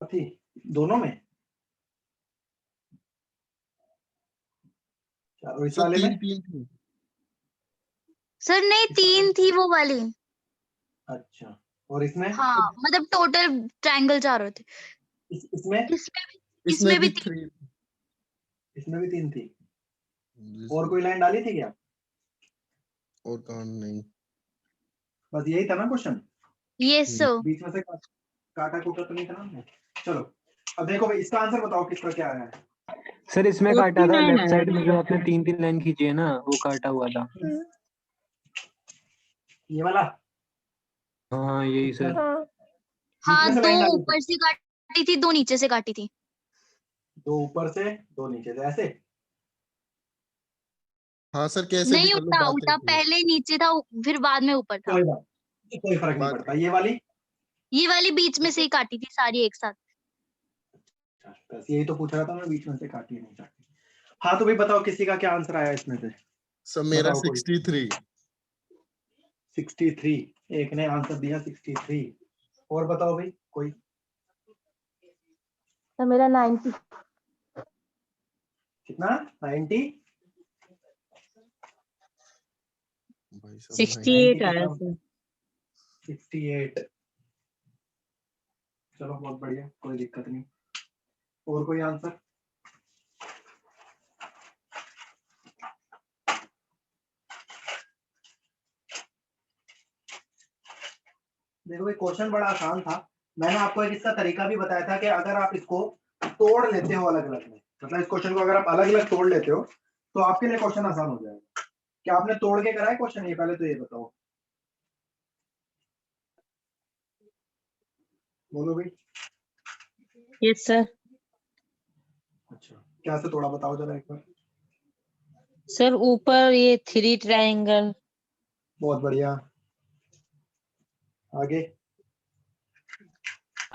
थी दोनों में? और इस वाले में? तीन थी सर नहीं, 3 थी वो वाली। अच्छा, और इसमें? हाँ, मतलब टोटल ट्रायंगल 4 होते। इसमें? इसमें भी 3। 3 इसमें भी 3 थी। और कोई लाइन डाली थी क्या? और कौन नहीं, बस यही था ना क्वेश्चन? Yes sir. बीच में से काटा कूटा तो नहीं था ना? चलो अब देखो भाई, इसका आंसर बताओ किसका क्या आया है। सर इसमें काटा था 49 लेफ्ट साइड में, जो आपने 3 लाइन खींची है ना, वो काटा हुआ था। ये वाला? हाँ यही सर। हाँ, बीच में से 2 लाइन डाली थी? ऊपर से काटी थी, 2 नीचे से काटी थी। 2 ऊपर से 2 नीचे से, ऐसे? हाँ सर कैसे भी नहीं कर लो, उल्टा बात उल्टा, एक ही है। पहले नीचे था फिर बाद में ऊपर था। कोई बात, कोई फर्क नहीं बात पड़ता। ये वाली? ये वाली बीच में से ही काटी थी सारी एक साथ। बस यही तो पूछ रहा था मैं, बीच में से काटी नहीं काटी। हाँ तो भाई बताओ किसी का क्या आंसर आया इसमें से? सर मेरा बताओ कोई। 63। 63, एक ने आंसर दिया 63। और बताओ भाई कोई। तो मेरा 90। कितना? 90? भाई साहब 68 आया सर। 68। चलो बहुत बढ़िया, कोई दिक्कत नहीं। और कोई आंसर? देखो भाई क्वेश्चन बड़ा आसान था। मैंने आपको एक इसका तरीका भी बताया था कि अगर आप इसको तोड़ लेते हो अलग अलग में, मतलब इस क्वेश्चन को अगर आप अलग अलग तोड़ लेते हो तो आपके लिए क्वेश्चन आसान हो जाएगा। क्या आपने तोड़ के करा है क्वेश्चन? ये पहले तो ये बताओ, बोलो भाई। Yes sir. अच्छा, क्या से तोड़ा बताओ जरा एक बार। सर ऊपर ये 3 ट्रायंगल, बहुत बढ़िया। आगे?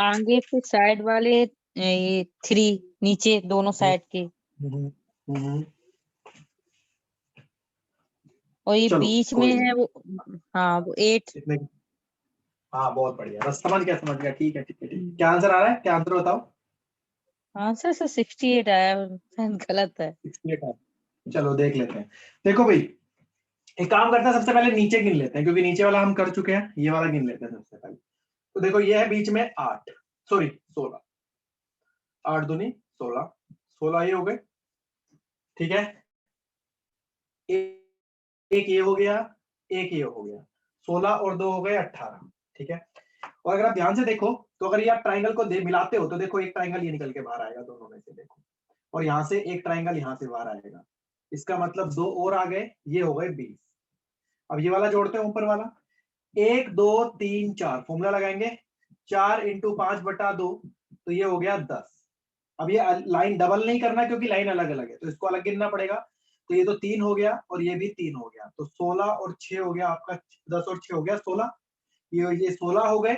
आगे पे साइड वाले ये 3, नीचे दोनों साइड के, हम्म। और ये चलो बीच में कोई है नहीं, वो, हाँ वो 8। इतने। हाँ बहुत बढ़िया, बस समझ गया समझ गया। ठीक है ठीक है ठीक है। क्या आंसर आ रहा है? क्या आंसर बताओ। हाँ सर 68 आया, शायद गलत है। 68 है। चलो देख लेते हैं। देखो भाई एक काम करते हैं, सबसे पहले नीचे गिन लेते हैं क्योंकि नीचे वाला हम कर चुके हैं। ये वाला गिन लेते हैं सबसे पहले। तो देखो ये है बीच में 8, सॉरी 16। 8 दूनी 16, 16 ये हो गए। ठीक है, एक ये हो गया, एक ये हो गया। 16 और 2 हो गए 18। ठीक है, और अगर आप ध्यान से देखो तो अगर ये आप ट्राइंगल को मिलाते हो तो देखो एक ट्राइंगल ये निकल के बाहर आएगा दोनों में से, देखो। और यहाँ से एक ट्राइंगल यहाँ से बाहर आएगा। इसका मतलब 2 और आ गए, ये हो गए 20। अब ये वाला जोड़ते हैं ऊपर वाला। 1 2 3 4 फॉर्मूला लगाएंगे। 4 × 5/2 तो ये हो गया 10। अब ये लाइन डबल नहीं करना क्योंकि लाइन अलग अलग है तो इसको अलग गिनना पड़ेगा। तो ये तो 3 हो गया और ये भी 3 हो गया, तो 16 और 6 हो गया आपका। 10 और 6 हो गया 16। ये 16 हो गए।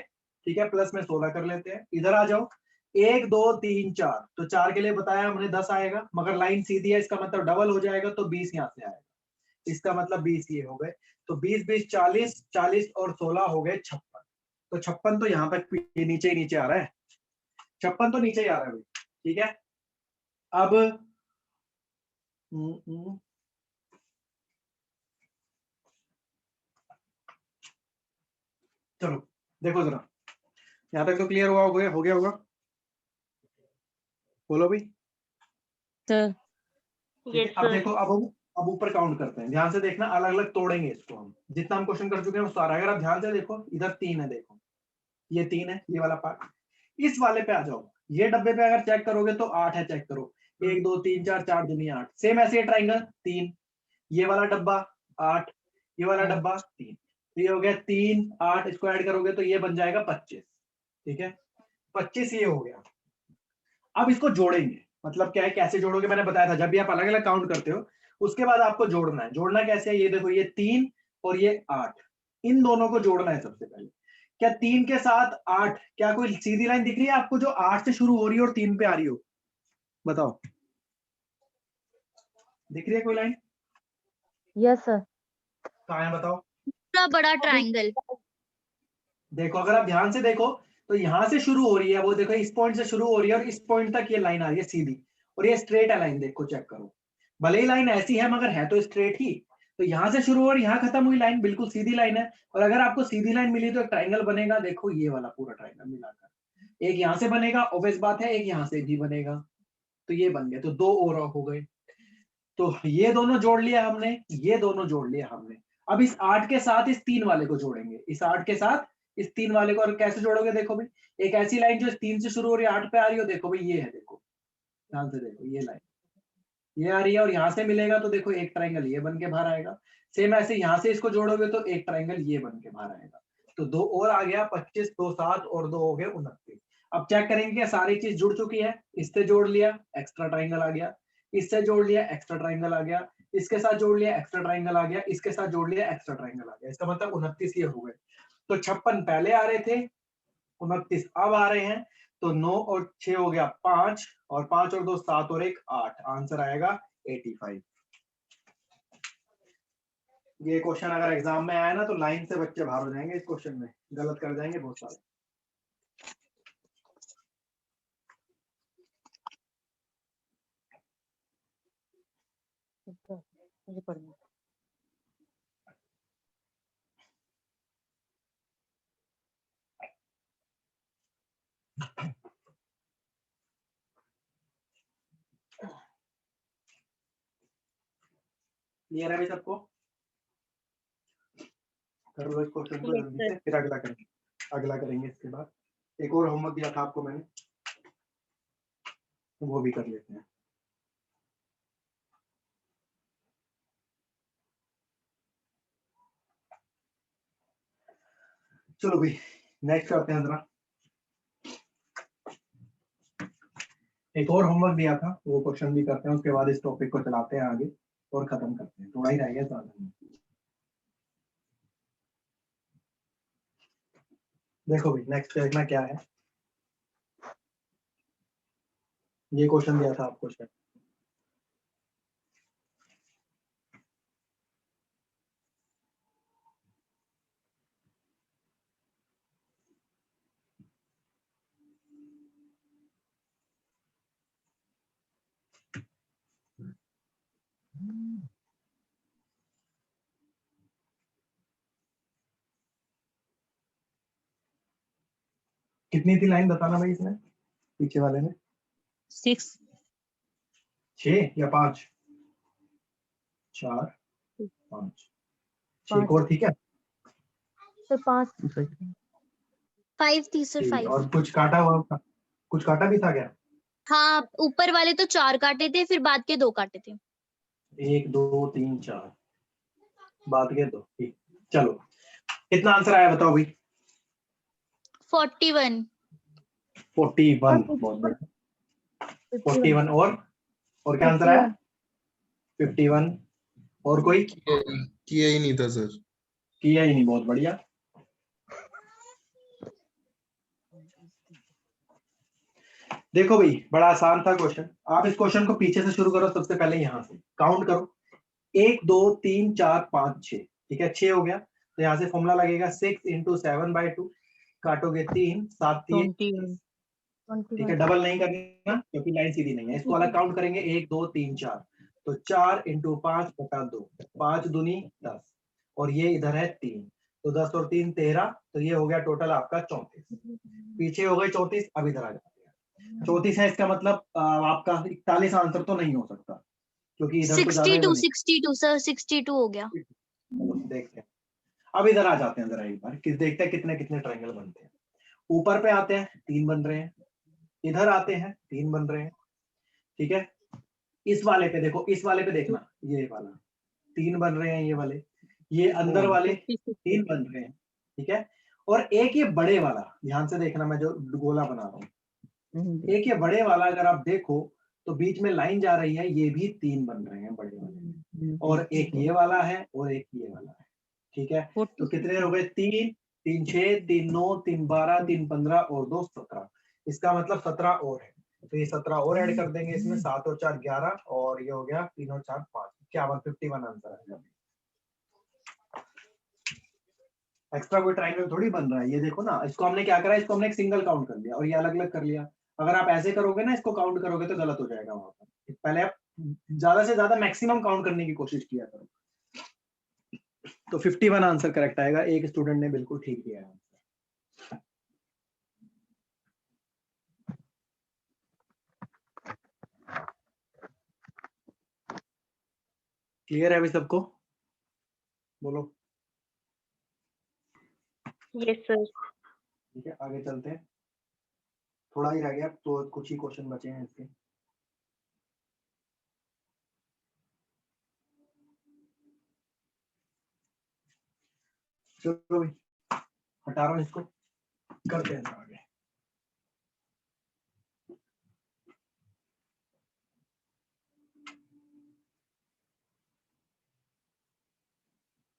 ठीक है, प्लस में 16 कर लेते हैं। इधर आ जाओ। 1 2 3 4, तो 4 के लिए बताया हमने 10 आएगा, मगर लाइन सीधी है इसका मतलब डबल हो जाएगा तो 20 यहाँ से आएगा। इसका मतलब 20 ये हो गए। तो 20 20 40, 40 और 16 हो गए 56। तो 56 तो यहाँ तक ये नीचे ही नीचे आ रहा है। 56 तो नीचे ही आ रहा है भाई। ठीक है, अब चलो देखो जरा, यहाँ तक तो क्लियर हुआ हो गया होगा। बोलो भाई। सर अब देखो, अब ऊपर काउंट करते हैं। ध्यान से देखना, अलग अलग तोड़ेंगे इसको हम। जितना हम क्वेश्चन कर चुके हैं वो सारा। अगर आप ध्यान से देखो, इधर 3 है, देखो ये 3 है, ये वाला पार्ट। इस वाले पे आ जाओ। ये डब्बे पे अगर चेक करोगे तो 8 है, चेक करो। 1 2 3 4, 4 दूनी 8। सेम ऐसे ट्राइंगल 3, ये वाला डब्बा 8, ये वाला डब्बा 3। तो ये हो गया 3 8, इसको ऐड करोगे तो ये बन जाएगा 25। ठीक है, 25 ये हो गया। अब इसको जोड़ेंगे। मतलब क्या है, कैसे जोड़ोगे मैंने बताया था। जब भी आप अलग अलग काउंट करते हो उसके बाद आपको जोड़ना है। जोड़ना कैसे है, ये देखो, ये 3 और ये 8, इन दोनों को जोड़ना है सबसे पहले। क्या 3 के साथ 8, क्या कोई सीधी लाइन दिख रही है आपको जो 8 से शुरू हो रही है और 3 पे आ रही हो? बताओ, दिख रही है कोई लाइन? Yes sir. कहाँ है बताओ? पूरा बड़ा ट्रायंगल। देखो अगर आप ध्यान से देखो तो यहाँ से शुरू हो रही है, वो देखो इस पॉइंट से शुरू हो रही है और इस पॉइंट तक ये लाइन आ रही है सीधी, और ये स्ट्रेट है लाइन, देखो चेक करो, भले ही लाइन ऐसी है मगर है तो स्ट्रेट ही। तो यहाँ से शुरू और यहाँ खत्म हुई लाइन बिल्कुल सीधी लाइन है, और अगर आपको सीधी लाइन मिली तो एक ट्राइंगल बनेगा, देखो ये वाला पूरा ट्राइंगल मिलाकर, एक यहाँ से बनेगा, ऑब्वियस बात है, एक यहाँ से भी बनेगा, तो ये बन गया, तो दो और हो गए। तो ये दोनों जोड़ लिया हमने, ये दोनों जोड़ लिया हमने। अब इस 8 के साथ इस 3 वाले को जोड़ेंगे, इस 8 के साथ इस 3 वाले को, और कैसे जोड़ोगे देखो भाई, एक ऐसी लाइन जो इस 3 से शुरू हो रही है 8 पे आ रही हो, देखो भाई ये है, देखो ध्यान से देखो, ये लाइन ये आ रही है और यहाँ से मिलेगा तो देखो एक ट्राइंगल ये बन के बाहर आएगा। सेम ऐसे यहाँ से इसको जोड़ोगे तो एक ट्राइंगल ये बन के बाहर आएगा। तो दो और आ गया 25, 2 7 और 2 हो गए 29। अब चेक करेंगे कि सारी चीज जुड़ चुकी है, इससे जोड़ लिया एक्स्ट्रा ट्राइंगल आ गया, इससे जोड़ लिया एक्स्ट्रा ट्राइंगल आ गया, इसके साथ जोड़ लिया एक्स्ट्रा ट्राइंगल आ गया, इसके साथ जोड़ लिया एक्स्ट्रा ट्राइंगल आ गया, इसका मतलब 29 ये हो गए। तो 56 पहले आ रहे थे, 29 अब आ रहे हैं, तो 9 और 6 हो गया 5, और 5 और 2 7 और 1 8, आंसर आएगा 85। ये क्वेश्चन अगर एग्जाम में आया ना तो लाइन से बच्चे बाहर हो जाएंगे, इस क्वेश्चन में गलत कर जाएंगे बहुत सारे। मुझे पढ़ना क्लियर है भाई सबको? कर लो इस क्वेश्चन को जल्दी से, फिर अगला करेंगे, अगला करेंगे इसके बाद। एक और होमवर्क दिया था आपको मैंने, वो भी कर लेते हैं। चलो भाई नेक्स्ट करते हैं जरा। एक और होमवर्क दिया था वो क्वेश्चन भी करते हैं, उसके बाद इस टॉपिक को चलाते हैं आगे और खत्म करते हैं, थोड़ा ही रह गया ज्यादा। देखो भाई नेक्स्ट देखना क्या है, ये क्वेश्चन दिया था आपको शायद। कितनी थी लाइन बताना भाई इसमें, पीछे वाले में? 6 6 या 5? 4 5 6 और ठीक है। सर 5 5 थी सर, 5। और कुछ काटा हुआ था, कुछ काटा भी था क्या? हाँ, ऊपर वाले तो 4 काटे थे, फिर बाद के 2 काटे थे। 1 2 3 4 बाद के 2, ठीक। चलो कितना आंसर आया बताओ भाई? 41। 41, बहुत बढ़िया। 41 और क्या आंसर आया? 51। और कोई? किया ही नहीं था सर। किया ही नहीं, बहुत बढ़िया। देखो भाई बड़ा आसान था क्वेश्चन, आप इस क्वेश्चन को पीछे से शुरू करो, सबसे पहले यहाँ से काउंट करो, 1 2 3 4 5 6, ठीक है 6 हो गया। तो यहाँ से फॉर्मूला लगेगा 6 × 7/2, काटोगे 3 7 21 ठीक है, डबल नहीं करना क्योंकि लाइन सीधी नहीं है। इसको अलग काउंट करेंगे 1 2 3 4, तो 4 × 5/2, 5 दूनी 10, और ये इधर है 3, तो 10 और 3 13, तो ये हो गया टोटल आपका 34। पीछे हो गए 34, अब इधर आ जाते हैं 34 है, इसका मतलब आपका 41 आंसर तो नहीं हो सकता क्योंकि इधर तो ज्यादा ही 62 बनेगा। 62 सर, 62 हो गया। देखते हैं, अब इधर आ जाते हैं जरा एक बार, देखते हैं कितने कितने ट्रायंगल बनते हैं। ऊपर पे आते हैं 3 बन रहे हैं, इधर आते हैं 3 बन रहे हैं, ठीक है। इस वाले पे देखो, इस वाले पे देखना, ये वाला 3 बन रहे हैं, ये वाले, ये अंदर वाले 3 बन रहे हैं, ठीक है। और एक ये बड़े वाला, ध्यान से देखना मैं जो गोला बना रहा हूँ, एक ये बड़े वाला अगर आप देखो तो बीच में लाइन जा रही है, ये भी 3 बन रहे हैं बड़े वाले, और एक ये वाला है और एक ये वाला है, ठीक है। तो कितने हो गए? 3 3 6 3 9 3 12 3 15 और 2 17, इसका मतलब 17 और है, तो ये 17 और ऐड कर देंगे इसमें, 7 और 4 11, और ये हो गया 3 और 4 5, 51 आंसर है। एक्स्ट्रा कोई ट्राइंगल थोड़ी बन रहा है। ये देखो ना, इसको हमने क्या करा, इसको हमने एक सिंगल काउंट कर लिया और ये अलग अलग कर लिया। अगर आप ऐसे करोगे ना, इसको काउंट करोगे तो गलत हो जाएगा वहां पर। पहले आप ज्यादा से ज्यादा मैक्सिमम काउंट करने की कोशिश किया करो। तो 51 आंसर करेक्ट आएगा। एक स्टूडेंट ने बिल्कुल ठीक दिया है आंसर। क्लियर है अभी सबको? बोलो। Yes sir. ठीक है, आगे चलते हैं। थोड़ा ही रह गया, तो कुछ ही क्वेश्चन बचे हैं इसके। चलो भाई, हटा रहा हूँ इसको, करते हैं आगे।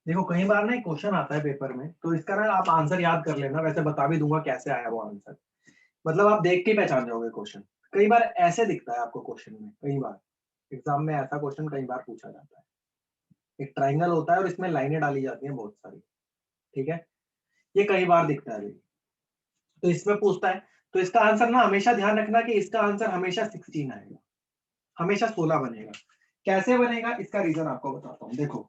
देखो कई बार ना एक क्वेश्चन आता है पेपर में, तो इसका ना आप आंसर याद कर लेना, वैसे बता भी दूंगा कैसे आया वो आंसर। मतलब आप देख के पहचान जाओगे क्वेश्चन। कई बार ऐसे दिखता है आपको क्वेश्चन में, कई बार एग्जाम में ऐसा क्वेश्चन कई बार पूछा जाता है। एक ट्राइंगल होता है और इसमें लाइनें डाली जाती हैं बहुत सारी, ठीक है। ये कई बार दिखता है। तो इसमें पूछता है, तो इसका आंसर ना हमेशा ध्यान रखना कि इसका आंसर हमेशा 16 आएगा, हमेशा 16 बनेगा। कैसे बनेगा इसका रीजन आपको बताता हूँ। देखो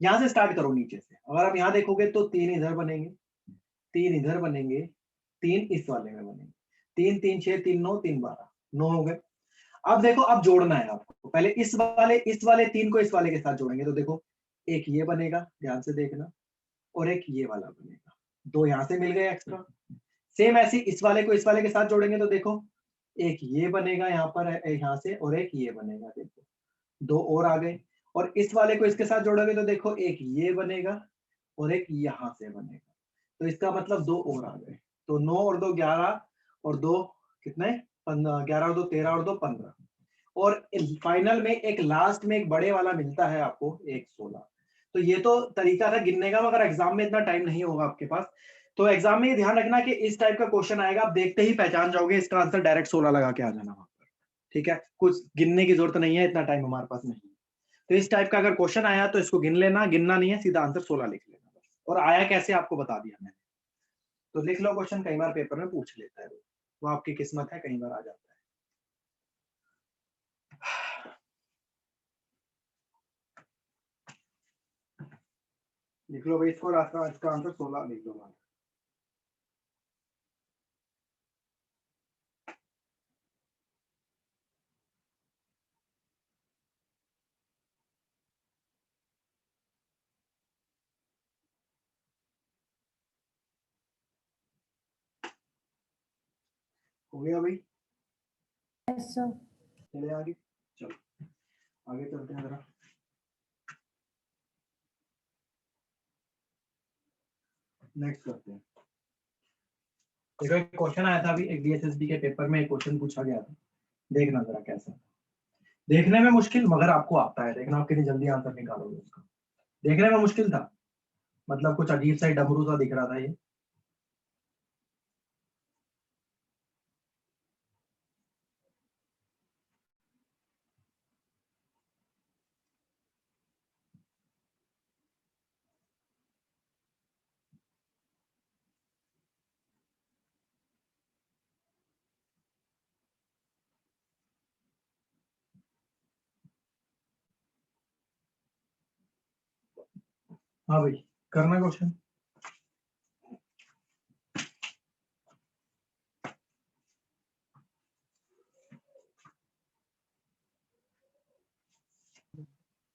यहाँ से स्टार्ट करो नीचे से। अगर आप यहाँ देखोगे तो 3 इधर बनेंगे, 3 इधर बनेंगे, 3 इस वाले में बनेंगे, 3 3 6 3 9 3 12, 9 हो गए। अब देखो, अब जोड़ना है आपको। पहले इस वाले 3 को इस वाले के साथ जोड़ेंगे तो देखो एक ये बनेगा, ध्यान से देखना, और एक ये वाला बनेगा। 2 यहाँ से मिल गए एक्स्ट्रा। सेम ऐसे इस वाले को इस वाले के साथ जोड़ेंगे तो देखो एक ये बनेगा यहाँ पर, यहाँ से, और एक ये बनेगा। देखो 2 और आ गए। और इस वाले को इसके साथ जोड़ोगे तो देखो एक ये बनेगा और एक यहाँ से बनेगा। तो इसका मतलब 2 और आ गए। तो 9 और 2 11, और 2 कितने, 11 और 2 13, और 2 15। और फाइनल में एक लास्ट में एक बड़े वाला मिलता है आपको, एक 16। तो ये तो तरीका था गिनने का, मगर एग्जाम में इतना टाइम नहीं होगा आपके पास। तो एग्जाम में ये ध्यान रखना कि इस टाइप का क्वेश्चन आएगा, आप देखते ही पहचान जाओगे, इसका आंसर डायरेक्ट 16 लगा के आ जाना वहां पर। ठीक है, कुछ गिनने की जरूरत नहीं है, इतना टाइम हमारे पास नहीं है। तो इस टाइप का अगर क्वेश्चन आया तो इसको गिन लेना, गिनना नहीं है, सीधा आंसर 16 लिख लेना बस। और आया कैसे आपको बता दिया मैंने। तो लिख लो, क्वेश्चन कई बार पेपर में पूछ लेता है, वो आपकी किस्मत है, कई बार आ जाता है। लिख लो भाई इसको, इसका आंसर 16 लिख लो। हो गया भाई? चले आगे, चलो आगे चलते हैं जरा। नेक्स्ट करते हैं। देखो एक क्वेश्चन आया था अभी, एक डीएसएसबी के पेपर में एक क्वेश्चन पूछा गया था, देखना जरा कैसा। देखने में मुश्किल मगर आपको आता है, देखना आप कितनी जल्दी आंसर निकालोगे उसका। देखने में मुश्किल था, मतलब कुछ अजीब सा डमरू सा दिख रहा था ये। हाँ भाई, करना क्वेश्चन।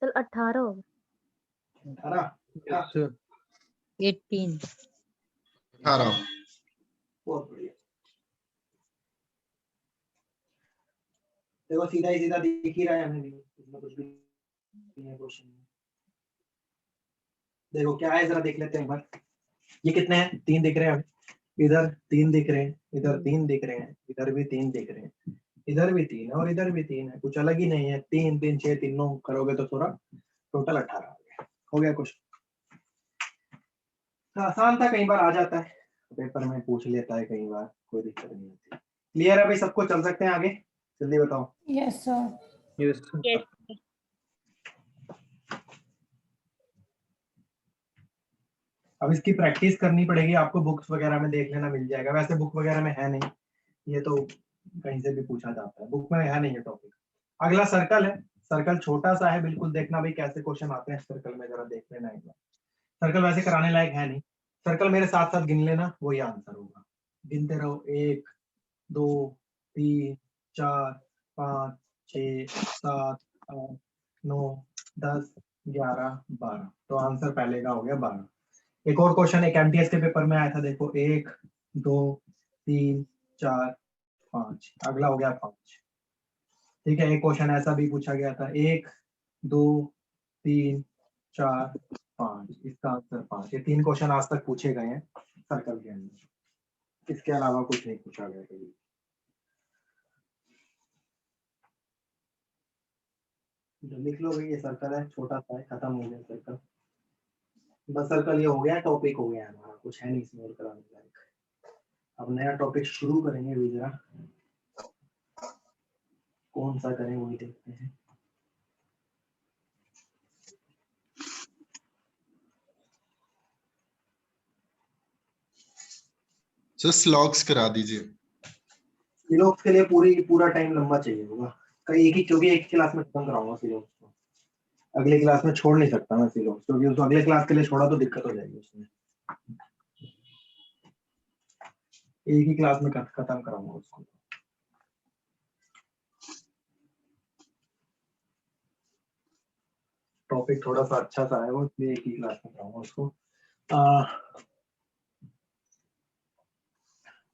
चल 18 हो गए। 18 यस सर। 18। 18। बहुत बढ़िया। देखो सीधा ही सीधा दिख ही रहा है हमें भी, इसमें कुछ भी नहीं है क्वेश्चन में। देखो क्या है, जरा देख लेते हैं एक बार। ये कितने हैं? 3 दिख रहे हैं, इधर 3 दिख रहे हैं, इधर 3 दिख रहे हैं, इधर भी 3 दिख रहे हैं, इधर भी 3 है और इधर भी 3 है, कुछ अलग ही नहीं है। 3 3 6 3 9 करोगे तो थोड़ा टोटल 18 आ गया। हो गया क्वेश्चन। आसान था, कई बार आ जाता है पेपर में, पूछ लेता है कई बार, कोई दिक्कत नहीं होती। क्लियर है भाई सबको? चल सकते हैं आगे, जल्दी बताओ। Yes sir. Yes sir. अब इसकी प्रैक्टिस करनी पड़ेगी आपको, बुक्स वगैरह में देख लेना मिल जाएगा, वैसे बुक वगैरह में है नहीं, ये तो कहीं से भी पूछा जाता है, बुक में है नहीं ये टॉपिक। अगला सर्कल है, सर्कल छोटा सा है बिल्कुल, देखना भाई कैसे क्वेश्चन आते हैं सर्कल में, जरा देख लेना एक बार। सर्कल वैसे कराने लायक है नहीं, सर्कल मेरे साथ साथ गिन लेना, वही आंसर होगा, गिनते रहो 1 2 3 4 5 6 7 8 9 10 11 12, तो आंसर पहले का हो गया 12। एक और क्वेश्चन एक एमटीएस के पेपर में आया था, देखो 1 2 3 4 5, अगला हो गया 5। ठीक है, एक क्वेश्चन ऐसा भी पूछा गया था, 1 2 3 4 5, इसका आंसर 5। ये 3 क्वेश्चन आज तक पूछे गए हैं सर्कल के अंदर, इसके अलावा कुछ नहीं पूछा गया कभी। लिख लो भाई, ये सर्कल है, छोटा सा है, खत्म हो गया सर्कल, बस सर्कल ये हो गया, टॉपिक हो गया हमारा, कुछ है नहीं इसमें और कराने लायक। अब नया टॉपिक शुरू करेंगे अभी, जरा कौन सा करें वही देखते हैं। सर स्लॉग्स करा दीजिए। सिलोक्स के लिए पूरा टाइम लंबा चाहिए होगा, कहीं एक ही, क्योंकि एक क्लास में खत्म कराऊंगा सिलोक्स को, अगली क्लास में छोड़ नहीं सकता मैं सिलोक्स, क्योंकि उसको अगले क्लास के लिए छोड़ा तो दिक्कत हो जाएगी उसमें, एक ही क्लास में खत्म कराऊंगा उसको। टॉपिक थोड़ा सा अच्छा सा है वो, इसलिए एक ही क्लास में कराऊंगा उसको।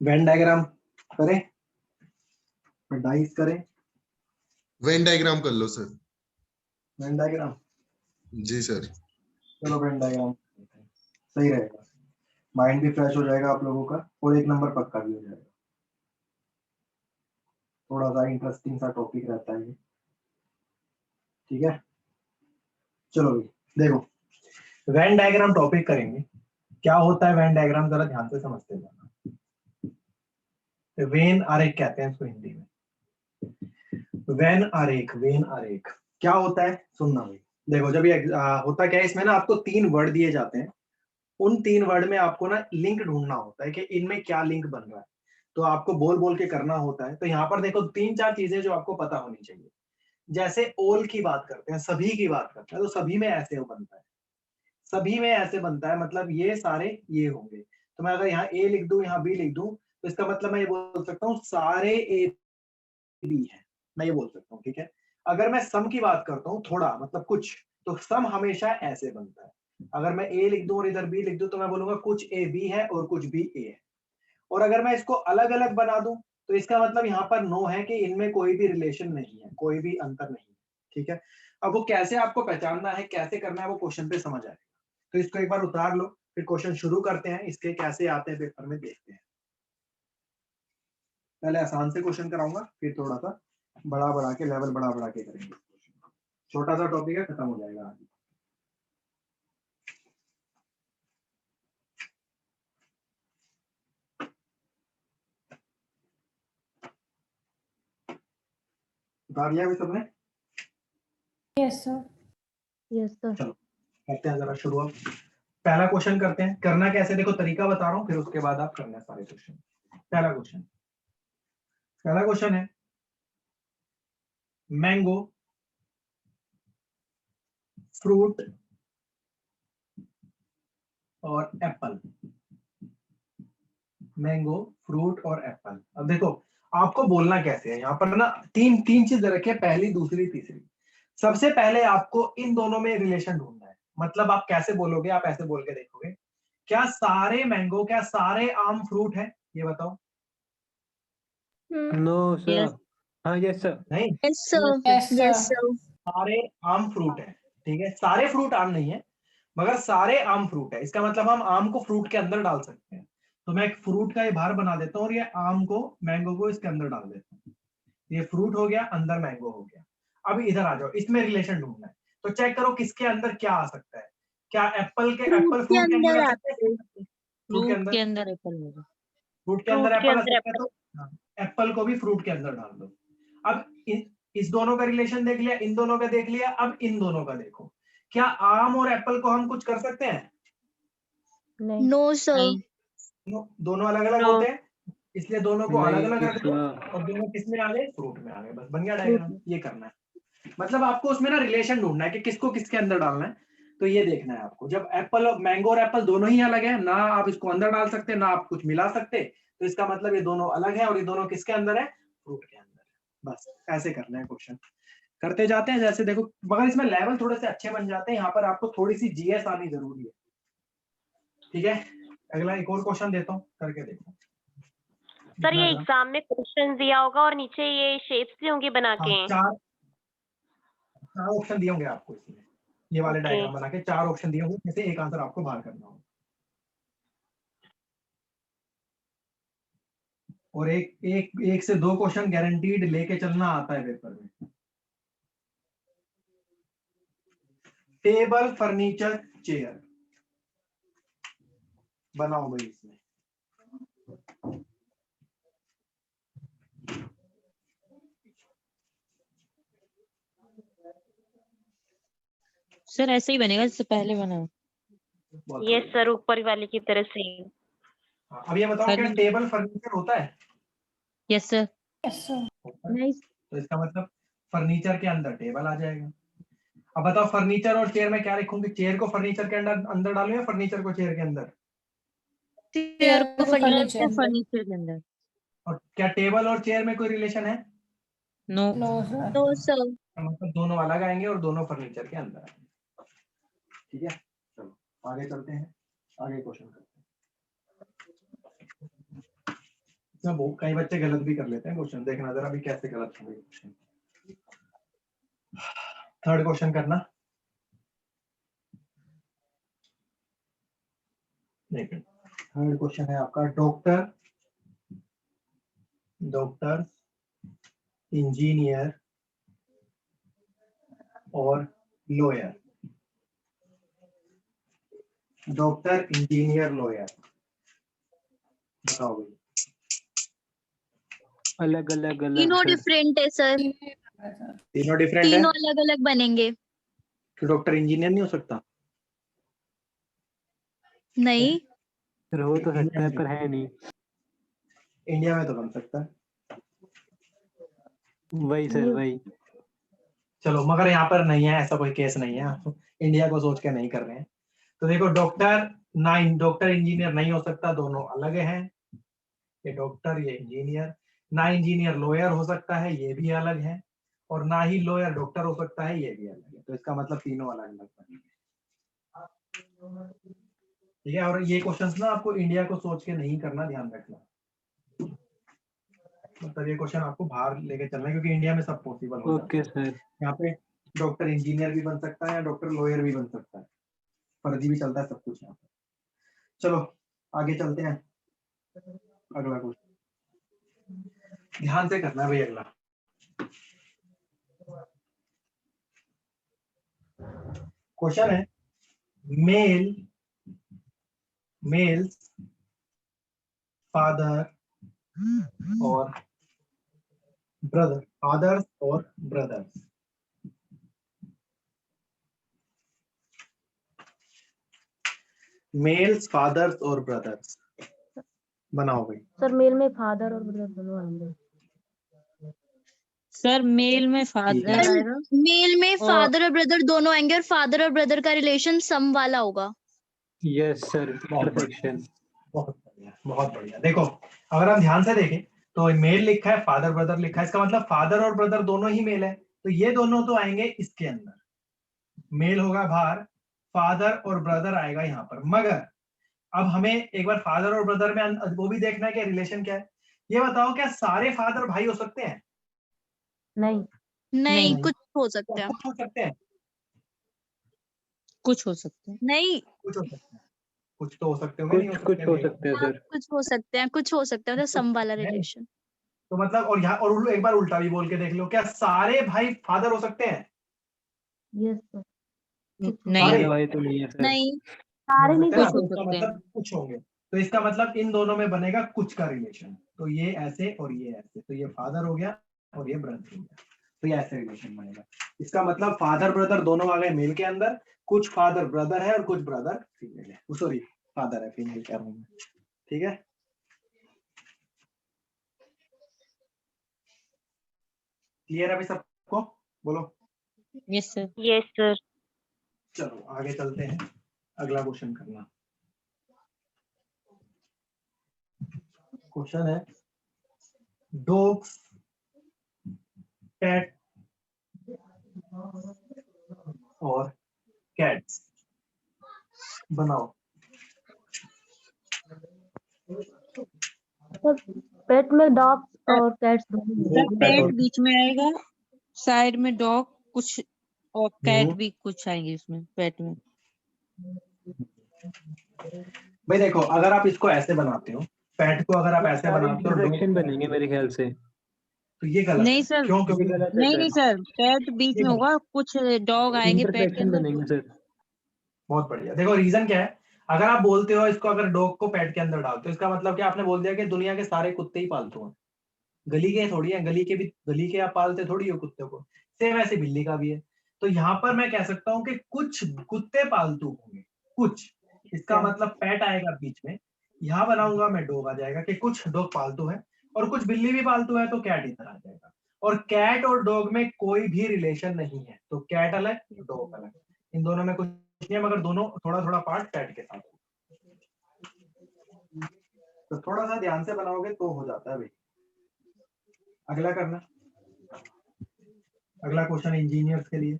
वेन डायग्राम करें, डाइस करें, वेन डायग्राम कर लो सर। वेन डायग्राम, जी सर। चलो वेन डायग्राम सही रहेगा, माइंड भी फ्रेश हो जाएगा आप लोगों का, और एक नंबर पक्का भी हो जाएगा, थोड़ा सा इंटरेस्टिंग सा टॉपिक रहता है ये। ठीक है, चलो देखो वेन डायग्राम टॉपिक करेंगे, क्या होता है वेन डायग्राम, जरा ध्यान से समझते जाना। वेन आरेख कहते हैं इसको हिंदी में, वेन आरेख, वेन आरेख क्या होता है सुनना भाई। देखो जब ये होता क्या है, इसमें ना आपको 3 वर्ड दिए जाते हैं, उन 3 वर्ड में आपको ना लिंक ढूंढना होता है कि इनमें क्या लिंक बन रहा है, तो आपको बोल बोल के करना होता है। तो यहाँ पर देखो 3-4 चीजें जो आपको पता होनी चाहिए, जैसे ऑल की बात करते हैं, सभी की बात करते हैं, तो सभी में ऐसे बनता है, सभी में ऐसे बनता है, मतलब ये सारे ये होंगे। तो मैं अगर यहाँ ए लिख दूं, यहाँ बी लिख दूं, तो इसका मतलब मैं ये बोल सकता हूँ सारे ए बी है, मैं ये बोल सकता हूँ। ठीक है, अगर मैं सम की बात करता हूँ थोड़ा, मतलब कुछ, तो सम हमेशा ऐसे बनता है। अगर मैं ए लिख दूं और इधर बी लिख दूं, तो मैं बोलूंगा कुछ ए बी है और कुछ बी ए है। और अगर मैं इसको अलग अलग बना दूं, तो इसका मतलब यहाँ पर नो है कि इनमें कोई भी रिलेशन नहीं है, कोई भी अंतर नहीं है। ठीक है, अब वो कैसे आपको पहचानना है, कैसे करना है, वो क्वेश्चन पे समझ आएगा। तो इसको एक बार उतार लो, फिर क्वेश्चन शुरू करते हैं, इसके कैसे आते हैं पेपर में देखते हैं। पहले आसान से क्वेश्चन कराऊंगा, फिर थोड़ा सा बढ़ा के लेवल बढ़ा के करेंगे। छोटा सा टॉपिक है, खत्म हो जाएगा आगे। उतार लिया भी सबने? Yes sir. Yes sir. चलो करते हैं जरा शुरुआत। पहला क्वेश्चन करते हैं, करना कैसे देखो, तरीका बता रहा हूँ, फिर उसके बाद आप करना सारे क्वेश्चन। पहला क्वेश्चन है मैंगो, फ्रूट और एप्पल। मैंगो, फ्रूट और एप्पल। अब देखो आपको बोलना कैसे है, यहाँ पर ना तीन चीज रखे, पहली, दूसरी, तीसरी। सबसे पहले आपको इन दोनों में रिलेशन ढूंढना है, मतलब आप कैसे बोलोगे, आप ऐसे बोल के देखोगे, क्या सारे मैंगो, क्या सारे आम फ्रूट है, ये बताओ। No sir. Yes. हाँ यस सर। नहीं, yes sir. Yes yes sir. Sir. सारे आम फ्रूट है। ठीक है, सारे फ्रूट आम नहीं है, मगर सारे आम फ्रूट है, इसका मतलब हम आम को फ्रूट के अंदर डाल सकते हैं। तो मैं एक फ्रूट का ये बाहर बना देता हूँ, और ये आम को, मैंगो को इसके अंदर डाल देता हूँ। ये फ्रूट हो गया, अंदर मैंगो हो गया। अब इधर आ जाओ, इसमें रिलेशन ढूंढना है, तो चेक करो किसके अंदर क्या आ सकता है। क्या एप्पल फ्रूट के फ्रूट के अंदर अंदर आ सकता है? एप्पल। फ्रूट के फ्रूट के अंदर, अंदर एप्पल होगा। फ्रूट के अंदर फ्रूट के एप्पल आ अंदर सकता है, एप्पल। तो हाँ, एप्पल को भी फ्रूट के अंदर डाल दो। अब इस दोनों का रिलेशन देख लिया, इन दोनों का देख लिया, अब इन दोनों का देखो, क्या आम और एप्पल को हम कुछ कर सकते हैं? नहीं नो सर नहीं दोनों अलग अलग होते हैं, इसलिए दोनों को अलग अलग नहीं रख दो सर, और दोनों किस में आ गए, फ्रूट में आ गए, बस बन गया डायग्राम। ये करना है, मतलब आपको उसमें ना रिलेशन ढूंढना है कि किसको किसके अंदर डालना है। तो ये देखना है आपको, जब एप्पल और मैंगो और एप्पल दोनों ही अलग है, ना आप इसको अंदर डाल सकते ना आप कुछ मिला सकते, तो इसका मतलब ये दोनों अलग है और ये दोनों किसके अंदर है, फ्रूट के अंदर है। बस ऐसे करना है, क्वेश्चन करते जाते हैं जैसे देखो, मगर इसमें लेवल थोड़े से अच्छे बन जाते हैं। यहाँ पर आपको थोड़ी सी जीएस आनी जरूरी है, ठीक है। अगला एक और क्वेश्चन देता हूँ, करके देखो सर ये इतना एग्जाम में क्वेश्चन दिया होगा और नीचे ये शेप्स दी होंगी बना हाँ, के। चार ऑप्शन दिए होंगे आपको इसमें, ये वाले ओके। डायग्राम बना के 4 ऑप्शन दिए होंगे, जैसे एक आंसर आपको बाहर करना होगा। और एक से 2 क्वेश्चन गारंटीड लेके चलना आता है पेपर में। टेबल फर्नीचर चेयर बनाओ भाई इसमें। सर ऐसे ही बनेगा जैसे पहले बना। बहुत ये बढ़िया। सर ऊपर वाले की तरह से। हाँ, अब ये बताओ क्या टेबल फर्नीचर होता है? Yes sir. यस सर होता है। नहीं तो इसका मतलब फर्नीचर के अंदर टेबल आ जाएगा। अब बताओ फर्नीचर और चेयर में क्या लिखूंगी, चेयर को फर्नीचर के अंदर अंदर डालूं या फर्नीचर को चेयर के अंदर? चेयर को फर्नीचर फर्नीचर के अंदर। और क्या टेबल और चेयर में कोई रिलेशन है? No no sir no sir मतलब दोनों अलग आएंगे और दोनों फर्नीचर के अंदर आएंगे, ठीक है। चलो आगे चलते हैं, आगे क्वेश्चन करते हैं। इसमें बहुत कई बच्चे गलत भी कर लेते हैं क्वेश्चन, देखना जरा अभी कैसे गलत होंगे क्वेश्चन। थर्ड क्वेश्चन करना, देखिए थर्ड क्वेश्चन है आपका, डॉक्टर इंजीनियर और लॉयर। डॉक्टर इंजीनियर लॉयर बताओ भाई। अलग अलग अलग तीनों सर। डिफरेंट है सर, तीनों डिफरेंट है, तीनों अलग अलग बनेंगे। तो डॉक्टर इंजीनियर नहीं हो सकता? नहीं सर हो तो सकता है पर है नहीं। इंडिया में तो बन सकता है। वही सर वही। चलो मगर यहाँ पर नहीं है, ऐसा कोई केस नहीं है, इंडिया को सोच के नहीं कर रहे हैं। तो देखो डॉक्टर इंजीनियर नहीं हो सकता, दोनों अलग हैं। ये डॉक्टर ये इंजीनियर, ना इंजीनियर लॉयर हो सकता है, ये भी अलग है, और ना ही लॉयर डॉक्टर हो सकता है, ये भी अलग है। तो इसका मतलब तीनों अलग अलग बनेंगे, ठीक है। और ये क्वेश्चंस ना आपको इंडिया को सोच के नहीं करना, ध्यान रखना। मतलब ये क्वेश्चन आपको बाहर लेके चलना है, क्योंकि इंडिया में सब पॉसिबल हो जाता ओके है। सर। यहाँ पे डॉक्टर इंजीनियर भी बन सकता है या डॉक्टर लॉयर भी बन सकता है, फर्जी भी चलता है सब कुछ यहाँ पे। चलो आगे चलते हैं, अगला क्वेश्चन ध्यान से करना है भाई। अगला क्वेश्चन है, मेल्स फादर और फादर्स और ब्रदर्स। मेल्स फादर्स और ब्रदर्स बनाओ भाई। सर मेल में फादर और ब्रदर दोनों आएंगे। सर मेल में ठीक फादर है। आएगा। मेल में और- फादर और ब्रदर दोनों आएंगे और फादर और ब्रदर का रिलेशन सम वाला होगा। Yes sir perfection. बहुत बढ़िया बहुत बढ़िया। देखो अगर हम ध्यान से देखें तो मेल लिखा है, फादर ब्रदर लिखा है, इसका मतलब फादर और ब्रदर दोनों ही मेल है, तो ये दोनों तो आएंगे इसके अंदर, मेल होगा बाहर, फादर और ब्रदर आएगा यहाँ पर। मगर अब हमें एक बार फादर और ब्रदर में वो भी देखना है कि रिलेशन क्या है। ये बताओ क्या सारे फादर भाई हो सकते हैं? नहीं नहीं नहीं। कुछ हो सकता है, कुछ हो सकते हैं, कुछ हो सकते हैं। नहीं कुछ हो सकते हैं, कुछ तो हो सकते होंगे, नहीं हो कुछ सकते हो होंगे। सकते हैं हाँ, सर। कुछ हो सकते हैं, कुछ हो सकते हैं, मतलब सम वाला है। रिलेशन। तो मतलब और यहाँ और एक बार उल्टा भी बोल के देख लो, क्या सारे भाई फादर हो सकते हैं? यस सर नहीं सारे सारे भाई तो नहीं है सर। नहीं सारे नहीं सकते ना, कुछ हो तो इसका सकते हैं। मतलब कुछ होंगे। तो इसका मतलब इन दोनों में बनेगा कुछ का रिलेशन, तो ये ऐसे और ये ऐसे, तो ये फादर हो गया और ये ब्रदर हो गया, तो ये ऐसे रिलेशन बनेगा। इसका मतलब फादर ब्रदर दोनों आ गए मेल के अंदर, कुछ फादर ब्रदर है और कुछ ब्रदर फीमेल है, सॉरी फादर है फीमेल कह रहा हूँ मैं, ठीक है। क्लियर है अभी सबको? बोलो। Yes sir. Yes sir. चलो आगे चलते हैं, अगला क्वेश्चन करना। क्वेश्चन है डॉग्स, कैट और कैट्स बनाओ। सर पेट में डॉग्स और कैट्स दोनों सर होते हैं। पेट बीच में आएगा, साइड में डॉग कुछ और कैट हम्म। भी कुछ आएंगे उसमें पेट में। भाई देखो, अगर आप इसको ऐसे बनाते हो, पैट को अगर आप ऐसे सारे बनाते हो इंटरसेक्शन dog- बनेंगे मेरे ख्याल से। तो ये गलत नहीं है। सर, क्यों? ये क्योंकि गलत है नहीं नहीं सर, सर, पेट बीच ये में गलत, होगा, कुछ डॉग आएंगे पेट के इंटरसेक्शन अंदर। बनेंगे सर। बहुत बढ़िया। देखो रीजन क्या है, अगर आप बोलते हो इसको, अगर डॉग को पैट के अंदर डालते हो, इसका मतलब क्या आपने बोल दिया कि दुनिया के सारे कुत्ते ही पालतू हैं। गली के थोड़ी है, गली के आप पालते थोड़ी हो कुत्ते को। सेम ऐसे बिल्ली का भी है। तो यहाँ पर मैं कह सकता हूँ कि कुछ कुत्ते पालतू होंगे, कुछ, इसका मतलब पैट आएगा बीच में, यहाँ बनाऊंगा मैं डॉग आ जाएगा कि कुछ डॉग पालतू है, और कुछ बिल्ली भी पालतू है तो कैट इधर आ जाएगा। और कैट और डॉग में कोई भी रिलेशन नहीं है, तो कैट अलग डॉग अलग, इन दोनों में कुछ नहीं है, मगर दोनों थोड़ा थोड़ा पार्ट कैट के साथ। तो थोड़ा सा ध्यान से बनाओगे तो हो जाता है भाई। अगला करना, अगला क्वेश्चन इंजीनियर्स के लिए।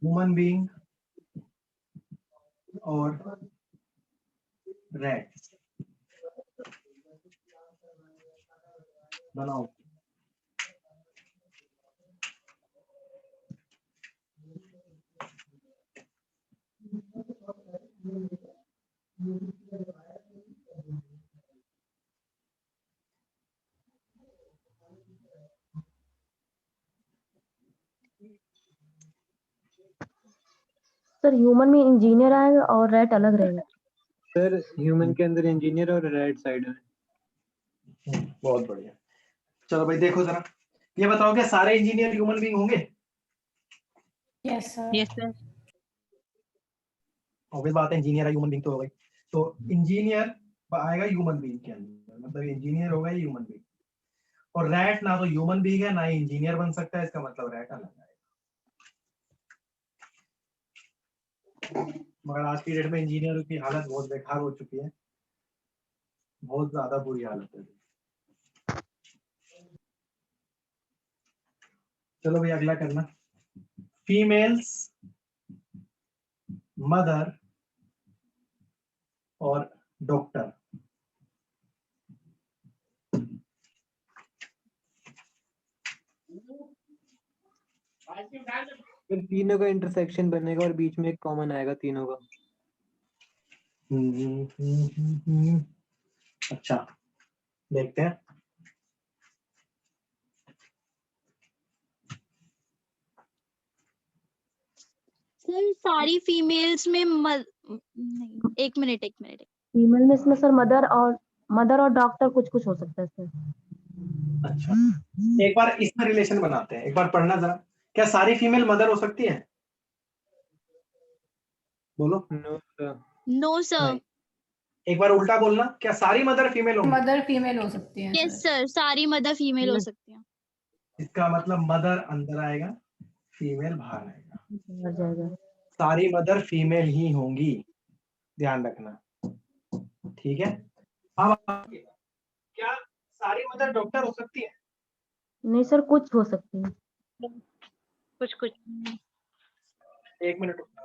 ह्यूमन बीइंग और रैट बनाओ। सर ह्यूमन में इंजीनियर आएगा और रैट अलग रहेगा। सर ह्यूमन के अंदर इंजीनियर और राइट साइड में। बहुत बढ़िया। चलो भाई देखो जरा, ये बताओ कि सारे इंजीनियर ह्यूमन बीइंग होंगे? Yes sir. Yes sir. Obvious बात है, इंजीनियर है ह्यूमन बीइंग तो हो गई। तो इंजीनियर आएगा ह्यूमन बीइंग के अंदर, मतलब इंजीनियर होगा ह्यूमन बीइंग। और रैट ना तो ह्यूमन बीइंग है ना ही इंजीनियर बन सकता है, इसका मतलब रैट अलग आएगा। मगर आज की डेट में इंजीनियरों की हालत बहुत बेकार हो चुकी है, बहुत ज्यादा बुरी हालत है। चलो भाई अगला करना, फीमेल्स, मदर और डॉक्टर। फिर तीनों का इंटरसेक्शन बनेगा और बीच में एक कॉमन आएगा तीनों का। अच्छा देखते हैं। सर सारी फीमेल्स में नहीं, एक मिनट फीमेल में इसमें सर मदर और डॉक्टर कुछ कुछ हो सकता है सर। अच्छा एक बार इसमें रिलेशन बनाते हैं, एक बार पढ़ना जरा, क्या सारी फीमेल मदर हो सकती है? बोलो। No sir. No sir. नहीं। एक बार उल्टा बोलना, क्या सारी मदर फीमेल होंगी? मदर फीमेल हो सकती है यस सर। सर, सारी मदर फीमेल हो सकती हैं। इसका मतलब मदर अंदर आएगा, फीमेल बाहर आएगा। मर जाएगा। सारी मदर फीमेल ही होंगी, ध्यान रखना, ठीक है। अब आगे, क्या सारी मदर डॉक्टर हो सकती है? नहीं सर कुछ हो सकती है। कुछ कुछ। एक मिनट रुकना।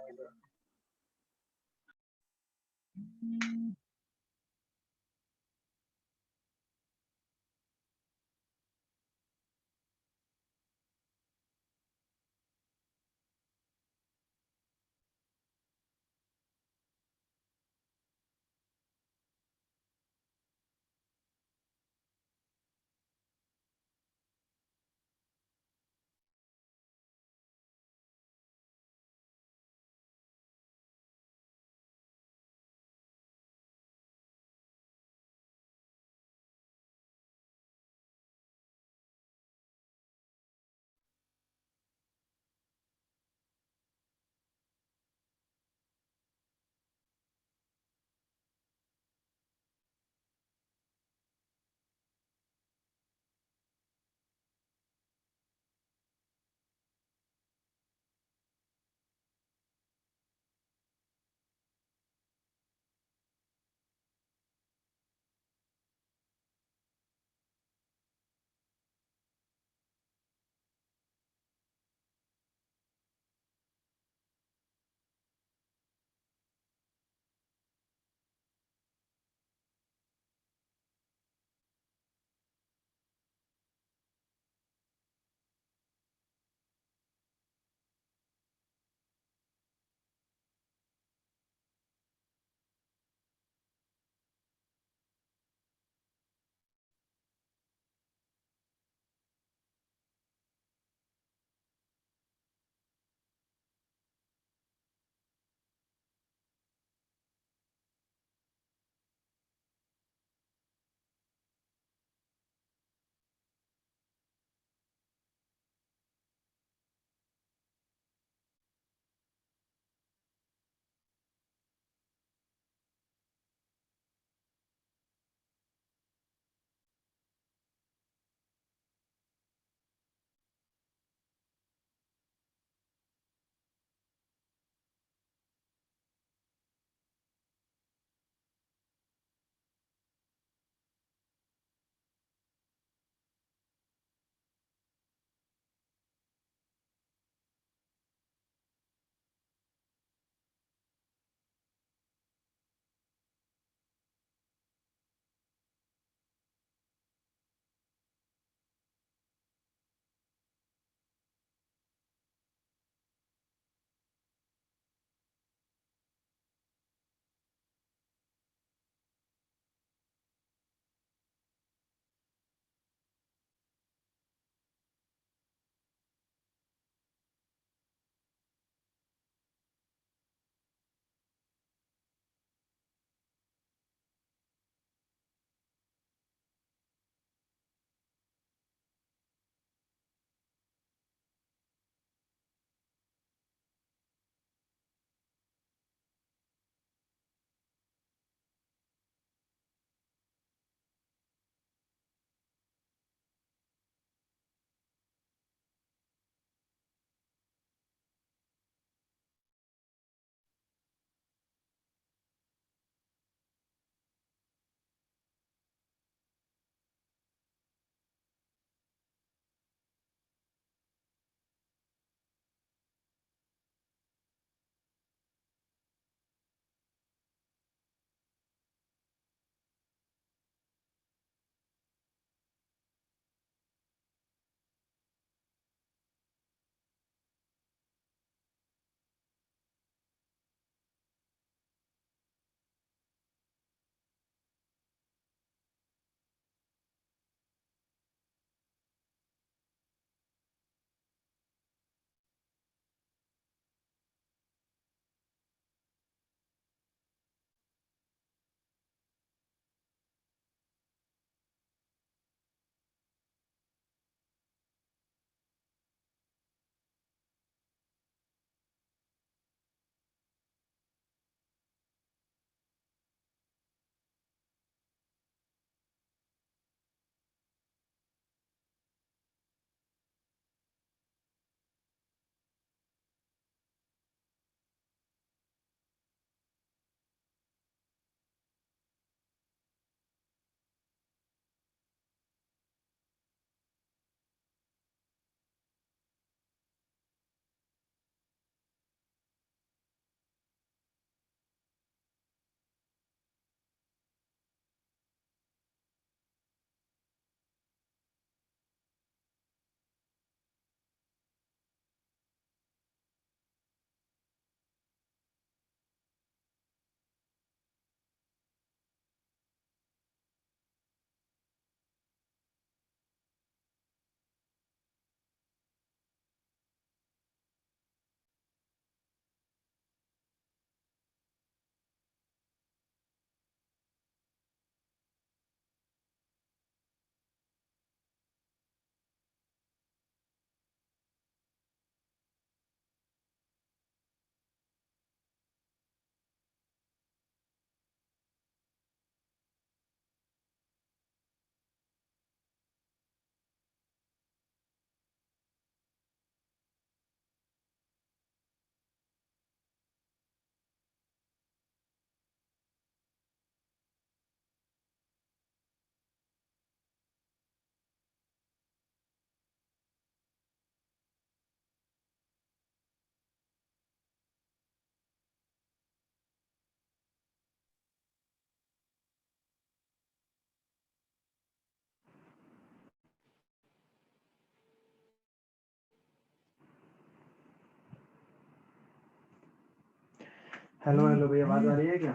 हेलो हेलो भैया, आवाज आ रही है क्या?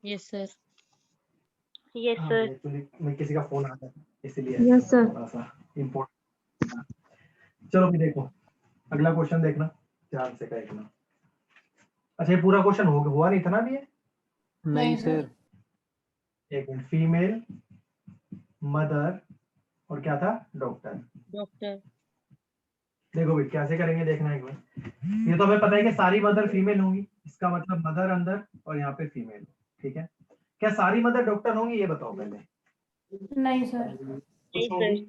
Yes sir. यस हाँ, सर। एक्चुअली मैं किसी का फोन आ गया था, इसीलिए Yes, sir. थोड़ा सा इम्पोर्टेंट। चलो भी देखो, अगला क्वेश्चन देखना ध्यान से देखना। अच्छा, ये पूरा क्वेश्चन हुआ नहीं था ना अभी ये? नहीं सर। एक मिनट, फीमेल, मदर और क्या था, डॉक्टर। डॉक्टर। देखो भाई कैसे करेंगे देखना एक बार। ये तो हमें पता है कि सारी मदर फीमेल होंगी, इसका मतलब मदर अंदर और यहाँ पे फीमेल, ठीक है। क्या सारी मदर डॉक्टर होंगी, ये बताओ पहले। नहीं सर। कुछ होगी,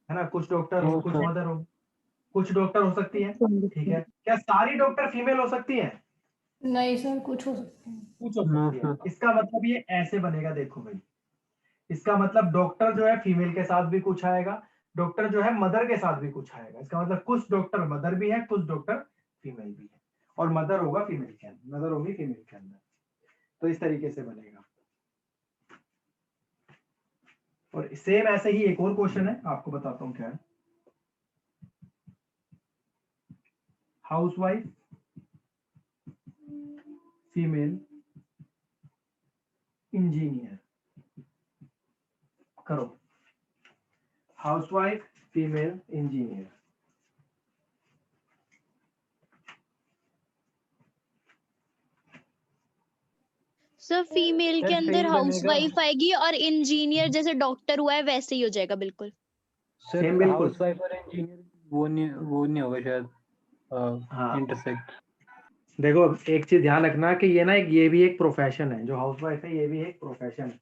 है ना, कुछ डॉक्टर हो, हाँ, कुछ सर। मदर हो, कुछ डॉक्टर हो सकती है, ठीक है। क्या सारी डॉक्टर फीमेल हो सकती है? नहीं सर, कुछ हो सकते हैं। कुछ हो नो सकती है। सर। इसका मतलब ये ऐसे बनेगा, देखो भाई, इसका मतलब डॉक्टर जो है फीमेल के साथ भी कुछ आएगा, डॉक्टर जो है मदर के साथ भी कुछ आएगा। इसका मतलब कुछ डॉक्टर मदर भी है, कुछ डॉक्टर फीमेल भी है, और मदर होगा फीमेल के अंदर, मदर होगी फीमेल के अंदर। तो इस तरीके से बनेगा। और सेम ऐसे ही एक और क्वेश्चन है, आपको बताता हूँ क्या है। Housewife, female, engineer. करो, housewife, female, engineer. Sir female के सर, अंदर same बनेगा। हाउसवाइफ आएगी और इंजीनियर जैसे डॉक्टर हुआ है वैसे ही हो जाएगा बिल्कुल। सर Same बिल्कुल। हाउसवाइफ और इंजीनियर वो नहीं होगा शायद हाँ। इंटरसेक्ट। देखो एक चीज ध्यान रखना कि ये ना ये भी एक प्रोफेशन है, जो हाउसवाइफ है ये भी एक प्रोफेशन है।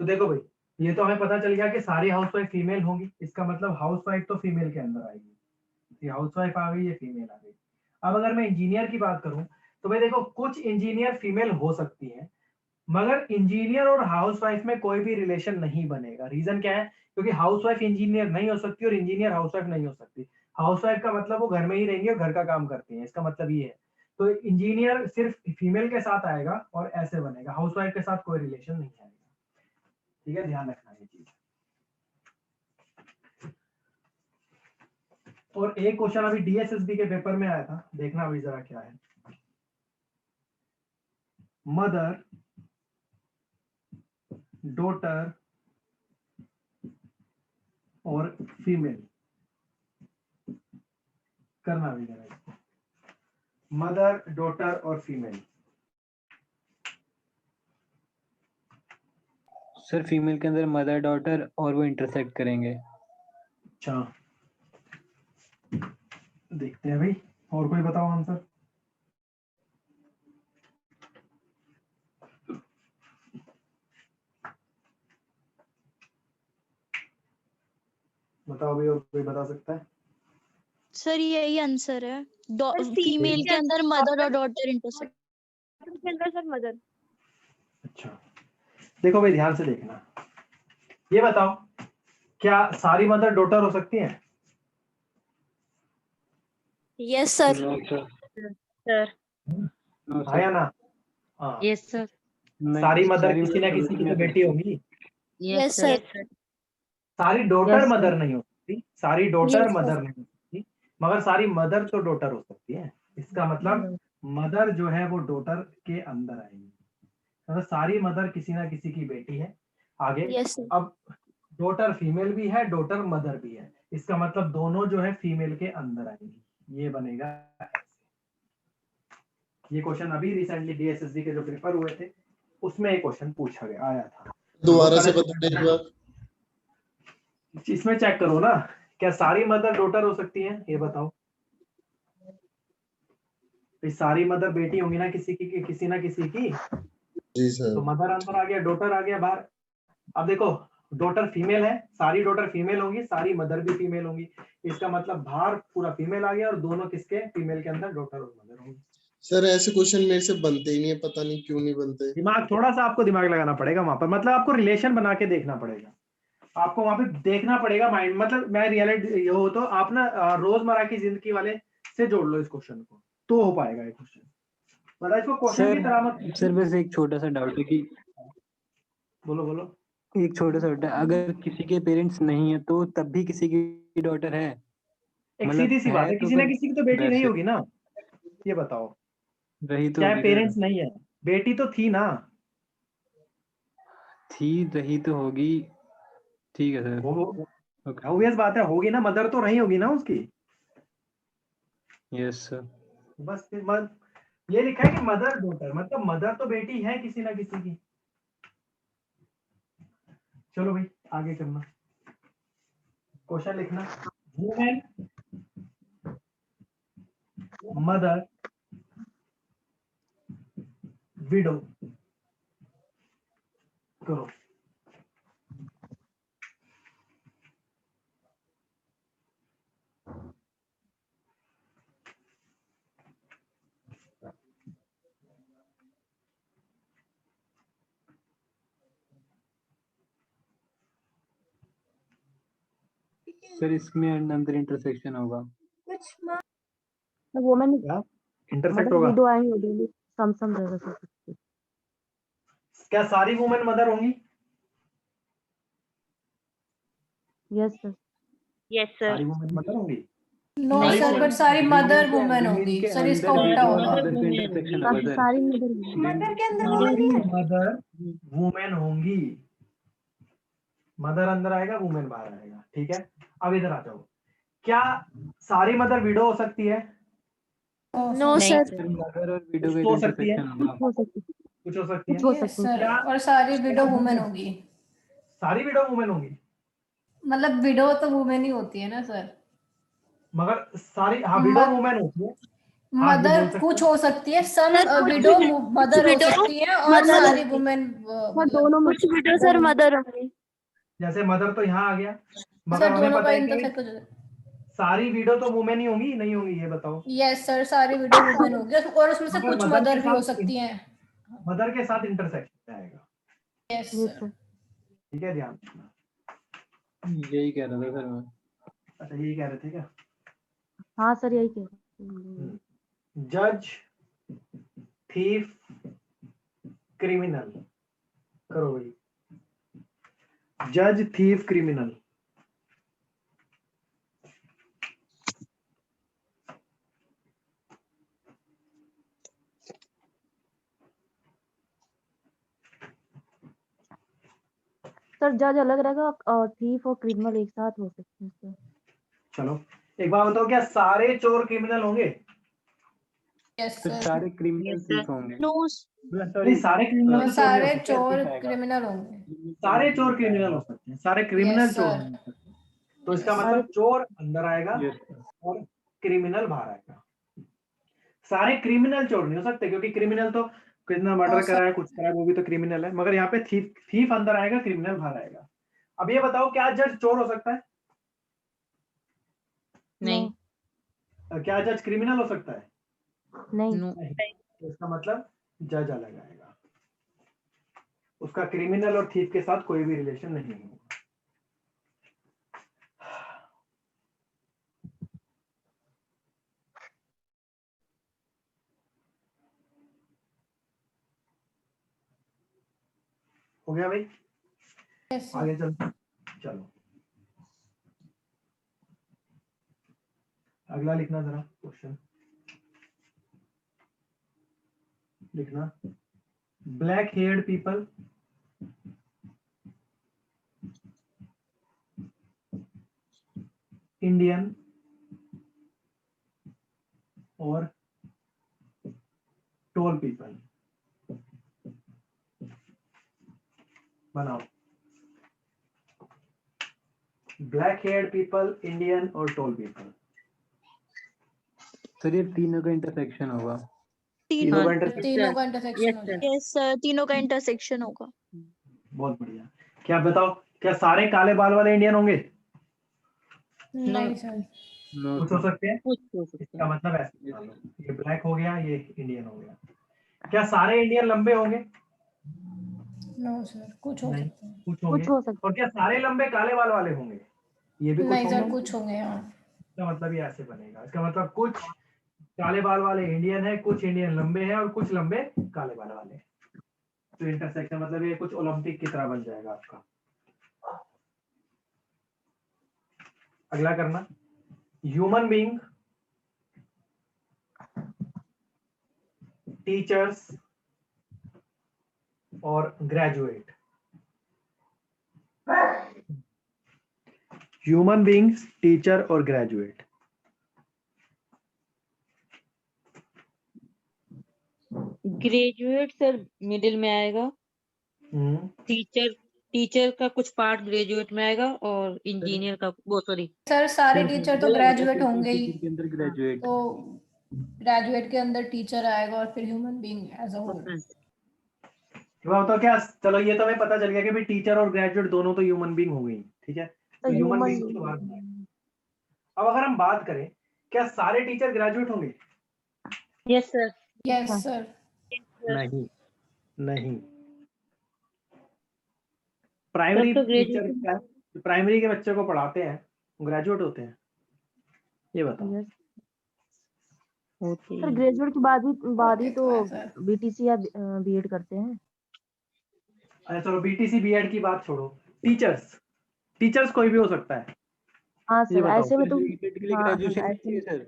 तो देखो भाई, ये तो हमें पता चल गया कि सारी हाउसवाइफ फीमेल होंगी, इसका मतलब हाउसवाइफ तो फीमेल के अंदर आएगी। ये हाउसवाइफ आ गई, ये फीमेल आ गई। अब अगर मैं इंजीनियर की बात करूं तो भाई देखो, कुछ इंजीनियर फीमेल हो सकती है, मगर इंजीनियर और हाउसवाइफ में कोई भी रिलेशन नहीं बनेगा। रीजन क्या है? क्योंकि हाउसवाइफ इंजीनियर नहीं हो सकती और इंजीनियर हाउसवाइफ नहीं हो सकती। हाउसवाइफ का मतलब वो घर में ही रहेंगे और घर का काम करती है, इसका मतलब ये है। तो इंजीनियर सिर्फ फीमेल के साथ आएगा और ऐसे बनेगा, हाउसवाइफ के साथ कोई रिलेशन नहीं आएगा। ठीक है, ध्यान रखना ये चीज। और एक क्वेश्चन अभी डीएसएसबी के पेपर में आया था, देखना अभी जरा क्या है। मदर, डॉटर और फीमेल, करना भी जरा इसको। मदर, डॉटर और फीमेल। सर फीमेल के अंदर मदर डॉटर और वो इंटरसेक्ट करेंगे। अच्छा, देखते हैं भाई, और कोई बताओ आंसर। बताओ भाई, और कोई बता सकता है? सर यही आंसर है, सर, फीमेल के अंदर मदर और डॉटर इंटरसेक्ट। के अंदर सर मदर। अच्छा, देखो भाई ध्यान से देखना, ये बताओ क्या सारी मदर डॉटर हो सकती हैं? Yes sir. No sir. Sir no हाँ या सर। ना? हाँ, यस सर। सारी मदर सारी किसी ना मदर किसी की तो नहीं बेटी होंगी। Yes sir. सर। सारी डॉटर Yes, मदर sir. नहीं हो सकती, सारी डॉटर Yes, sir. मदर नहीं हो सकती, मगर सारी मदर तो डॉटर हो सकती है। इसका मतलब मदर जो है वो डॉटर के अंदर आएगी, मतलब सारी मदर किसी ना किसी की बेटी है। आगे Yes, sir. अब डॉटर फीमेल भी है, डॉटर मदर भी है, इसका मतलब दोनों जो है फीमेल के अंदर आएंगी। ये बनेगा ऐसे। ये क्वेश्चन अभी रिसेंटली डीएसएसबी के जो पेपर हुए थे उसमें एक क्वेश्चन पूछा गया आया था। दोबारा से बता एक बार। इसमें चेक करो ना, क्या सारी मदर डॉटर हो सकती है, ये बताओ। सारी मदर बेटी होंगी ना किसी की, किसी ना किसी की। जी सर। तो मदर अंदर आ गया, डॉटर आ गया बाहर। अब देखो, डॉटर फीमेल है, सारी डॉटर फीमेल होंगी, सारी मदर भी फीमेल होंगी, इसका मतलब बाहर पूरा फीमेल आ गया और दोनों किसके, फीमेल के अंदर डॉटर और मदर होंगी। सर ऐसे क्वेश्चन मेरे से बनते ही नहीं है, पता नहीं क्यों नहीं बनते। दिमाग थोड़ा सा आपको दिमाग लगाना पड़ेगा वहां पर, मतलब आपको रिलेशन बना के देखना पड़ेगा, आपको वहां पे देखना पड़ेगा माइंड, मतलब मैं रियलिटी ये हो तो आप ना रोजमर्रा की जिंदगी वाले से जोड़ लो इस क्वेश्चन को, तो हो पाएगा ये क्वेश्चन। मतलब इसको क्वेश्चन की तरह मत। सर बस एक छोटा सा डाउट है कि बोलो बोलो। एक छोटा सा डाउट है, अगर किसी के पेरेंट्स नहीं है तो तब भी किसी की डॉटर है? एक मतलब सीधी सी बात है, तो किसी ना फिर किसी की तो बेटी नहीं वैसे होगी ना, ये बताओ। रही तो क्या होगी पेरेंट्स सर। नहीं है? बेटी तो थी ना। थी, रही तो होगी। ठीक है सर। वो ओके। ऑब्वियस बात है, होगी ना, मदर तो रही होगी ना उसकी। Yes sir. बस फिर ये लिखा है कि मदर डॉटर, मतलब मदर तो बेटी है किसी ना किसी की। चलो भाई आगे करना, क्वेश्चन लिखना। Women, mother, window. करो। सर इसमें अंदर इंटरसेक्शन होगा। वुमेन क्या इंटरसेक्ट मदर होगा? विडो आएंगे, सम रहेगा सर। क्या सारी वुमेन मदर होंगी? Yes sir. Yes sir. सारी वुमेन मदर होंगी? नो नहीं सर, सर। बट सारी मदर वुमेन वुमेन होगी के सर, इसका अंदर उल्टा विडो और होगा। मदर का इंटरसेक्शन होगा सर। सारी मदर मदर के अंदर सारी मदर वुमेन होंगी। मदर अंदर आएगा, वुमेन बाहर आएगा, ठीक है। अब इधर आ जाओ, क्या सारी मदर विडो हो सकती है? नो नहीं सर। सर मदर और विडो कुछ का तो हो सकती है, इंटरसेक्शन होगा। हो सकती कुछ हो सकती है। हो यस सकती सर, क्या और सारी विडो वुमेन होगी। सारी विडो वुमेन होंगी? मतलब विडो तो वुमेन ही होती है ना सर। मगर सारी, हाँ विडो वुमेन होती है। हाँ ये मदर बोल सकते कुछ हैं। हो सकती है, सम सर कुछ विडो मदर हो widow सकती है, और mother सारी होंगी। वुमेन और मतलब दोनों में कुछ विडो सर मदर होंगी। जैसे मदर तो यहाँ आ गया, मगर सर हमें दोनों पता का है कि इंटरसेक्ट हो जाएगा। सारी विडो तो वुमेन ही होंगी, नहीं होंगी ये बताओ। यस सर, सारी विडो वुमेन होगी, और उसमें से मगर कुछ मदर के मदर भी हो साथ, सकती हैं। मदर के साथ इंटरसेक्शन आएगा, यस यस सर। सर। ठीक है, ध्यान रखना। यही कह रहा था सर मैं। अच्छा यही कह रहे थे क्या? हाँ सर यही कह रहे हैं। जज, थीफ, क्रिमिनल। करो भाई, जज, थीफ, क्रिमिनल। सर जज अलग रहेगा और थीफ और क्रिमिनल एक साथ हो सकते हैं सर। चलो एक बार बताओ, क्या सारे चोर क्रिमिनल होंगे? यस सर सर, सारे क्रिमिनल Yes, थीफ sir. होंगे। नो नहीं, सारे क्रिमिनल और तो चोर नहीं हो सारे सकते। चोर आएगा। क्रिमिनल होंगे। सारे चोर क्रिमिनल हो सकते हैं, सारे क्रिमिनल यस चोर सर। नहीं हो सकते। तो इसका Yes. मतलब चोर अंदर आएगा यस सर। और क्रिमिनल बाहर आएगा। सारे क्रिमिनल चोर नहीं हो सकते, क्योंकि क्रिमिनल तो कितना मर्डर और करा है, कुछ करा है, वो भी तो क्रिमिनल है। मगर यहाँ पे थीफ, थीफ अंदर आएगा, क्रिमिनल बाहर आएगा। अब ये बताओ, क्या जज चोर हो सकता है? नहीं। क्या जज क्रिमिनल हो सकता है? नहीं। नो। नहीं। तो इसका मतलब जज अलग आएगा, उसका क्रिमिनल और थीफ के साथ कोई भी रिलेशन नहीं है। हो गया भाई? Yes sir. आगे चल, चलो अगला लिखना जरा क्वेश्चन। लिखना, ब्लैक हेयर्ड पीपल इंडियन और टोल पीपल। बनाओ, ब्लैक हेयर्ड पीपल, इंडियन और टोल पीपल। सर ये तीनों का इंटरसेक्शन होगा। तीनों हाँ, का इंटरसेक्शन। तीनों का इंटरसेक्शन Yes, हो sir. जाएगा। यस सर, तीनों का इंटरसेक्शन होगा। बहुत बढ़िया। क्या बताओ, क्या सारे काले बाल वाले इंडियन होंगे? नहीं सर। नो कुछ हो सर। सकते हैं। कुछ हो सकते इसका हैं। मतलब ऐसे बना लो, ये ब्लैक हो गया, ये इंडियन हो गया। क्या सारे इंडियन लंबे होंगे? नो सर, कुछ हो नहीं, सकता है। कुछ होंगे। कुछ हो सकता और क्या सारे लंबे काले बाल वाले होंगे? ये भी कुछ नहीं सर, होंगे। कुछ होंगे। हाँ। इसका मतलब ये ऐसे बनेगा, इसका मतलब कुछ काले बाल वाले इंडियन है, कुछ इंडियन लंबे हैं और कुछ लंबे काले बाल वाले। तो इंटरसेक्शन मतलब ये कुछ ओलंपिक की तरह बन जाएगा आपका। अगला करना, ह्यूमन बीइंग टीचर्स और ग्रेजुएट। ह्यूमन बींग्स, टीचर और ग्रेजुएट। ग्रेजुएट सर मिडिल में आएगा, टीचर का कुछ पार्ट ग्रेजुएट में आएगा और इंजीनियर का वो सॉरी सर सारे सर, टीचर तो गलत है, ग्रेजुएट टीचर होंगे ही, के अंदर ग्रेजुएट। तो ग्रेजुएट के अंदर टीचर आएगा और फिर human being as a whole. तो क्या, चलो ये तो हमें पता चल गया कि भाई टीचर और ग्रेजुएट दोनों तो ह्यूमन बींग हो गई, ठीक है। तो ह्यूमन human बींग के बाद में अब अगर हम बात करें, क्या सारे टीचर ग्रेजुएट होंगे? Yes sir. Yes sir. नहीं, नहीं। प्राइमरी तो टीचर graduate- क्या, प्राइमरी के बच्चे को पढ़ाते हैं, ग्रेजुएट होते हैं? ये बताओ। Yes. होते सर हैं। ग्रेजुएट के बाद ही तो Okay, sir. बीटीसी या बीएड करते हैं। अच्छा चलो बीटीसी बीएड की बात छोड़ो, टीचर्स कोई भी हो सकता है। हाँ ये सर बताओ। ऐसे में तो सीटेट के लिए हाँ, ग्रेजुएशन हाँ, नहीं चाहिए सर?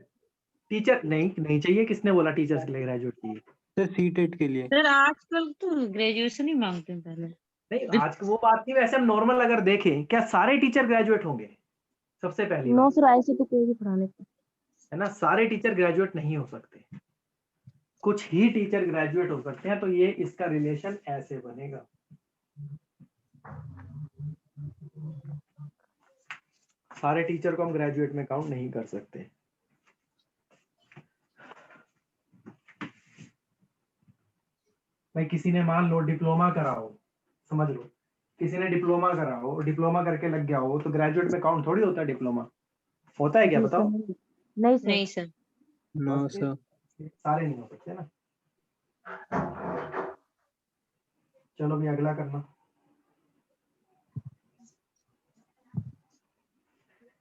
टीचर नहीं चाहिए, किसने बोला टीचर्स के लिए ग्रेजुएट चाहिए? सर सीटेट के लिए। सर आजकल तो ग्रेजुएशन ही मांगते हैं पहले। नहीं, आज वो बात नहीं, वैसे हम नॉर्मल अगर देखें, क्या सारे टीचर ग्रेजुएट होंगे? सबसे पहली नो बात सर ऐसे तो कोई भी पढ़ाने को। है ना, सारे टीचर ग्रेजुएट नहीं हो सकते, कुछ ही टीचर ग्रेजुएट हो सकते हैं। तो ये इसका रिलेशन ऐसे बनेगा। सारे टीचर को हम ग्रेजुएट में काउंट नहीं कर सकते। भाई किसी ने मान लो डिप्लोमा करा हो, समझ लो किसी ने डिप्लोमा करा हो, डिप्लोमा करके लग गया हो, तो ग्रेजुएट में काउंट थोड़ी होता है डिप्लोमा? होता है क्या, जी बताओ? सर, नहीं सर। नहीं सर। No sir. सारे नहीं हो सकते ना। चलो भी अगला करना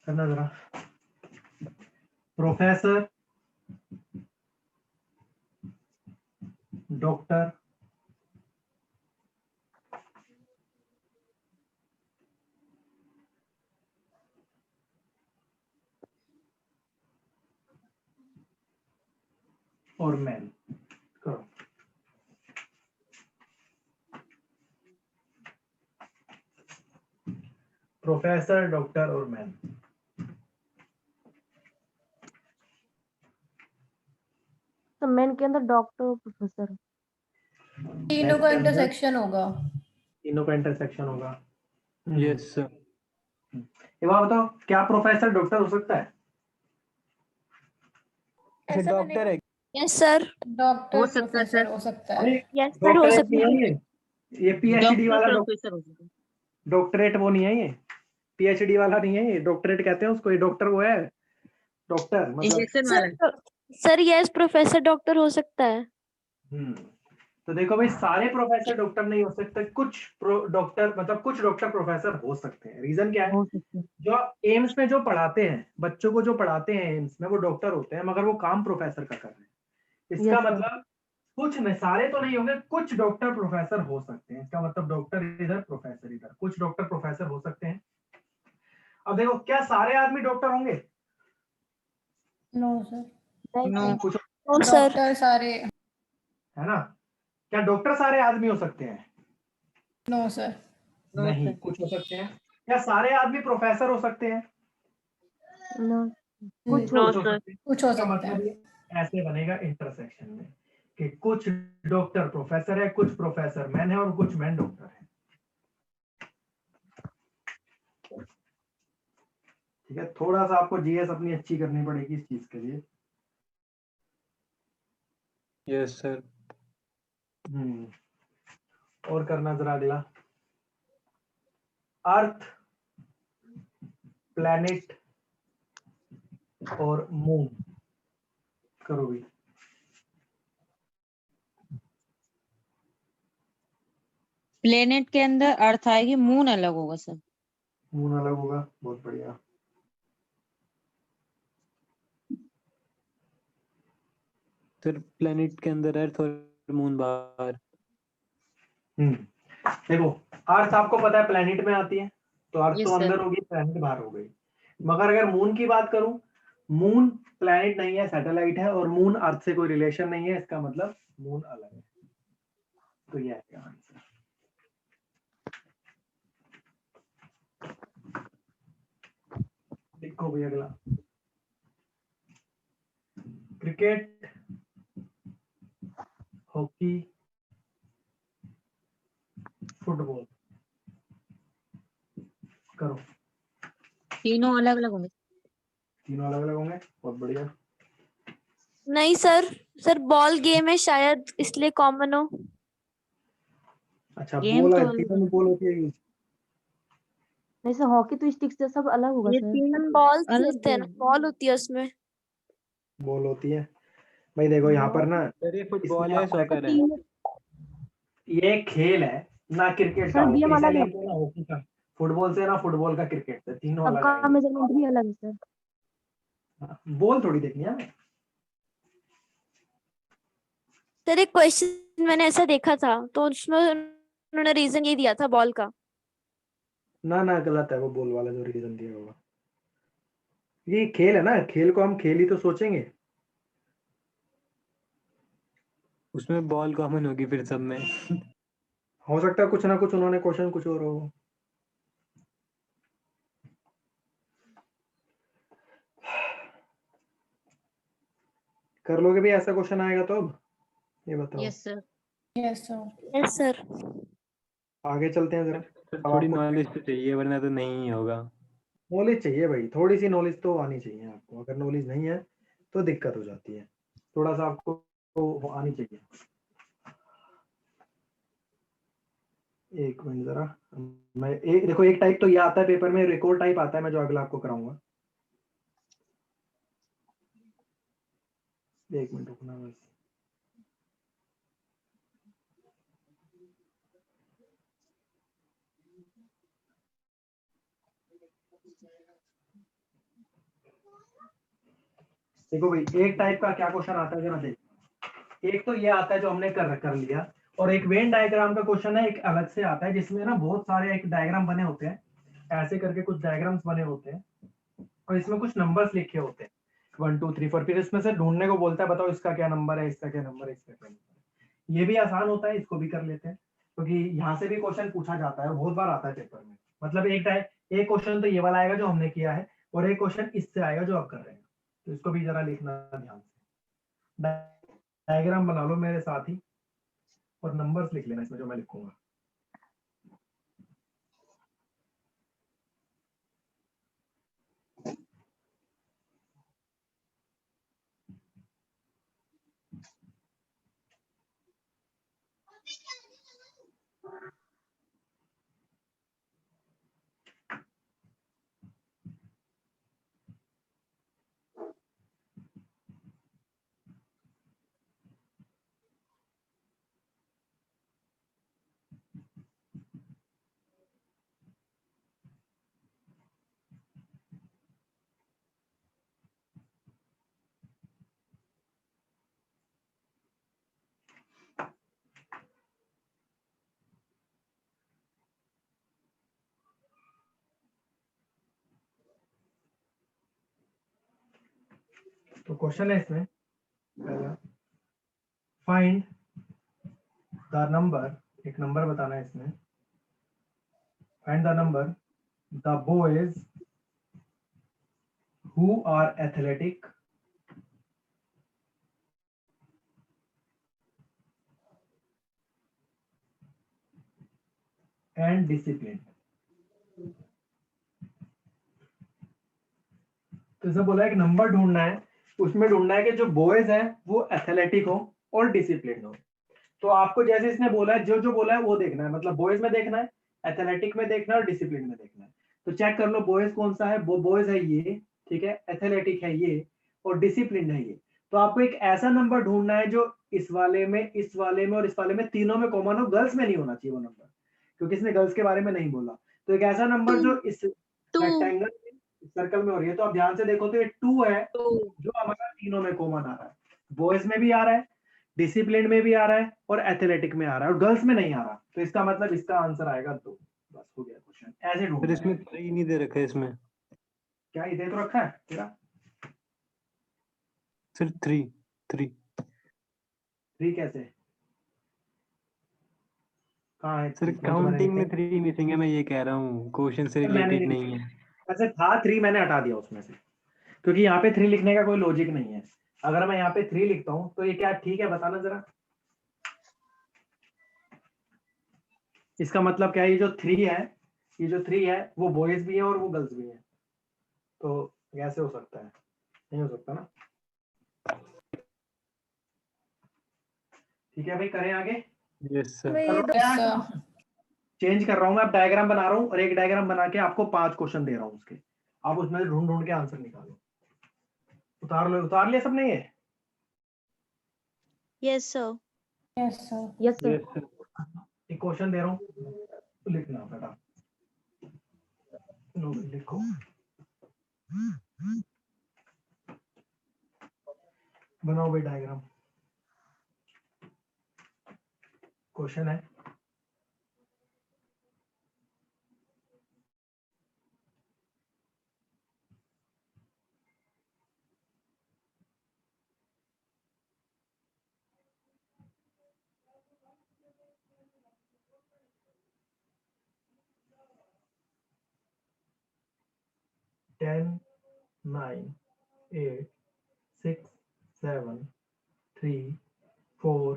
जरा। प्रोफेसर, डॉक्टर, और मैन करो। प्रोफेसर, डॉक्टर और मैन। तो मेन के अंदर डॉक्टर और प्रोफेसर। तीनों का इंटरसेक्शन होगा। तीनों का इंटरसेक्शन होगा। Yes sir. ये बात बताओ, क्या प्रोफेसर डॉक्टर हो सकता है? सर डॉक्टर है। Yes sir. डॉक्टर हो सकता है प्रोफेसर सर। हो सकता है। अरे यस सर हो डॉक्टरेट सकता नहीं है। है ये पीएचडी डॉक्टर वाला प्रोफेसर हो सकता है। डॉक्टरेट वो नहीं है, ये पीएचडी वाला नहीं है, ये डॉक्टरेट कहते हैं उसको। ये डॉक्टर वो है, डॉक्टर मतलब। इंजेक्शन वाला। सर यस प्रोफेसर डॉक्टर हो सकता है। तो देखो भाई, सारे प्रोफेसर डॉक्टर नहीं हो सकते, कुछ डॉक्टर मतलब कुछ डॉक्टर प्रोफेसर हो सकते हैं। रीजन क्या है? हो सकते हैं। जो एम्स में जो पढ़ाते हैं, बच्चों को जो पढ़ाते हैं एम्स में, वो डॉक्टर होते हैं, मगर वो काम प्रोफेसर का कर रहे हैं। इसका Yes, sir. मतलब कुछ नहीं, सारे तो नहीं होंगे, कुछ डॉक्टर प्रोफेसर हो सकते हैं। इसका मतलब डॉक्टर इधर, प्रोफेसर इधर, कुछ डॉक्टर प्रोफेसर हो सकते हैं। अब देखो, क्या सारे आदमी डॉक्टर होंगे? No sir. नहीं नो। सर। कुछ नो सर। डॉक्टर सारे। है ना, क्या डॉक्टर सारे आदमी हो सकते हैं? No sir. नो नहीं, सर। कुछ हो सकते हैं। क्या सारे आदमी प्रोफेसर हो सकते हैं? नो कुछ नो हो सर। सकते हैं। कुछ हो इसका सकता मतलब है। ये ऐसे बनेगा इंटरसेक्शन में, कि कुछ डॉक्टर प्रोफेसर है, कुछ प्रोफेसर मैन है, और कुछ मैन डॉक्टर है। ठीक है, थोड़ा सा आपको जीएस अपनी अच्छी करनी पड़ेगी इस चीज के लिए। Yes sir. और करना जरा अगला। अर्थ, प्लैनेट और मून करो भी। प्लेनेट के अंदर अर्थ आएगी, मून अलग होगा सर। मून अलग होगा, बहुत बढ़िया। सर प्लेनेट के अंदर अर्थ और मून बाहर। देखो, अर्थ आपको पता है प्लैनेट में आती है, तो अर्थ Yes, तो sir. अंदर होगी, प्लैनेट बाहर हो गई। मगर अगर मून की बात करूं, मून प्लैनेट नहीं है, सैटेलाइट है, और मून अर्थ से कोई रिलेशन नहीं है। इसका मतलब मून अलग है, तो ये है आंसर। देखो भाई अगला, क्रिकेट, हॉकी, फुटबॉल, करो। तीनों अलग अलग होंगे। तीनों अलग अलग होंगे, बहुत बढ़िया। नहीं सर, सर बॉल गेम है शायद इसलिए कॉमन हो। अच्छा, गेम बॉल तो है, अलग तीनों में बॉल होती है यूज। नहीं सर, हॉकी तो स्टिक्स से सब अलग होगा ये सर। तीन बॉल अलग होते हैं ना, बॉल होती है उसमें। बॉल होती है भाई, देखो यहाँ पर ना, सर ये फुटबॉल इसमें है, आता है सॉकर है। ये खेल है ना, क्रिकेट का सर हॉकी गेम से अलग है, लिंक है ना हॉकी का फुटबॉल से, ना फुटबॉल का क्रिकेट से, तीनों अलग सबका आएंगे। मेजरमेंट भी अलग है सर। बॉल थोड़ी देखनी है। सर एक क्वेश्चन मैंने ऐसा देखा था तो उसमें उन्होंने रीजन ये दिया था बॉल का। ना ना, गलत है वो बॉल वाला जो रीजन दिया होगा। ये खेल है ना, खेल को हम खेल ही तो सोचेंगे। उसमें बॉल कॉमन होगी फिर सब में। हो सकता है कुछ ना कुछ उन्होंने क्वेश्चन कुछ और हो। कर लोगे भी ऐसा क्वेश्चन आएगा तो? अब ये बताओ। Yes sir. Yes sir. Yes sir. आगे चलते हैं जरा। सर अब थोड़ी आपको नॉलेज तो चाहिए, वरना तो नहीं होगा। नॉलेज चाहिए भाई, थोड़ी सी नॉलेज तो आनी चाहिए आपको। अगर नॉलेज नहीं है तो दिक्कत हो जाती है, थोड़ा सा आपको तो आनी चाहिए। एक मिनट जरा, मैं एक देखो, एक टाइप तो ये आता है पेपर में, एक और टाइप आता है मैं जो अगला आपको कराऊंगा। एक मिनट रुकना बस। देखो भाई, एक टाइप का क्या क्वेश्चन आता है जरा देख। एक तो ये आता है जो हमने कर लिया, और एक वेन डायग्राम का क्वेश्चन है, एक अलग से आता है जिसमें ना बहुत सारे एक डायग्राम बने होते हैं, ऐसे करके कुछ डायग्राम्स बने होते हैं, और इसमें कुछ नंबर्स लिखे होते हैं 1 2 3 4। फिर इसमें से ढूंढने को बोलता है, बताओ इसका क्या नंबर है, इसका क्या नंबर है, इसका क्या नंबर है। ये भी आसान होता है, इसको भी कर लेते हैं, क्योंकि यहाँ से भी क्वेश्चन पूछा जाता है, बहुत बार आता है पेपर में। मतलब एक क्वेश्चन तो ये वाला आएगा जो हमने किया है, और एक क्वेश्चन इससे आएगा जो आप कर रहे हैं, तो इसको भी जरा लिखना ध्यान से। डायग्राम बना लो मेरे साथ ही, और नंबर्स लिख लेना इसमें जो मैं लिखूंगा। तो क्वेश्चन है इसमें पहला, फाइंड द नंबर, एक नंबर बताना है इसमें। Find the number the boys who are athletic and disciplined। तो इसे बोला एक नंबर ढूंढना है, उसमें ढूंढना है कि जो बॉयज हैं वो एथलेटिक हो और डिसिप्लिन हो। तो आपको जैसे इसने बोला है, जो जो बोला है वो देखना है, मतलब बॉयज में देखना है, एथलेटिक में देखना है और डिसिप्लिन में देखना है। तो चेक कर लो बॉयज कौन सा है, वो बॉयज है ये, ठीक है, एथलेटिक है ये, और डिसिप्लिन है ये। तो आपको एक ऐसा नंबर ढूंढना है जो इस वाले में, इस वाले में और इस वाले में, तीनों में कॉमन हो। गर्ल्स में नहीं होना चाहिए वो नंबर, क्योंकि इसने गर्ल्स के बारे में नहीं बोला। तो एक ऐसा नंबर जो इस रेक्टेंगल सर्कल में हो रही है, तो आप ध्यान से देखो तो ये 2 है, जो हमारा तीनों में कॉमन आ रहा है। बॉयज में भी आ रहा है, डिसिप्लिन में भी आ रहा है, और एथलेटिक में आ रहा है, और गर्ल्स में नहीं आ रहा। तो इसका मतलब इसका आंसर आएगा 2। बस हो गया क्वेश्चन, ऐसे फिर ढूंढना है। इसमें 3 नहीं दे रखा है इसमें। क्या ये दे तो रखा है तेरा? सिर्फ 3 3। 3 कैसे, कहाँ है सर 3? कौन सा मैंने काउंटिंग में लिखा 3 मिसिंग है, मैं ये कह रहा हूँ, क्वेश्चन से है? मैंने रिलेटेड नहीं नहीं लिखा। है। ऐसे था 3, मैंने हटा दिया उसमें से, क्योंकि यहाँ पे 3 लिखने का कोई लॉजिक नहीं है। अगर मैं यहाँ पे 3 लिखता हूँ तो ये क्या ठीक है, बताना जरा। इसका मतलब क्या है, ये जो 3 है, ये जो 3 है वो बॉयज भी है और वो गर्ल्स भी है, तो कैसे हो सकता है? नहीं हो सकता ना। ठीक है भाई, करें आगे। Yes sir. भाई यस चेंज कर रहा हूं मैं, अब डायग्राम बना रहा हूं और एक डायग्राम बना के आपको 5 क्वेश्चन दे रहा हूं उसके, आप उसमें से ढूंढ ढूंढ के आंसर निकालो। उतार लिया सबने ये? Yes sir. Yes sir yes sir. Yes sir. एक क्वेश्चन दे रहा हूं, लिखना बेटा, लो लिखो। बनाओ भाई डायग्राम। क्वेश्चन है, टेन 9 8 6 7 3 4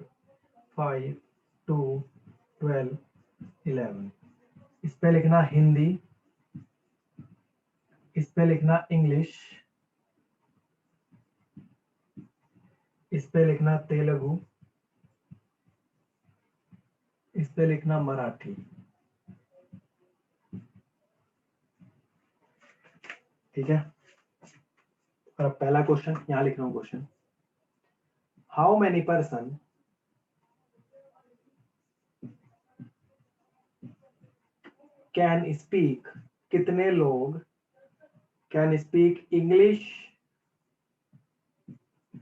5 2 12 11। इस पे लिखना हिंदी, इस पे लिखना इंग्लिश, इस पे लिखना तेलुगु, इस पे लिखना मराठी। ठीक है, और अब पहला क्वेश्चन यहां लिख रहा हूं। Question, how many person can speak, कितने लोग can speak English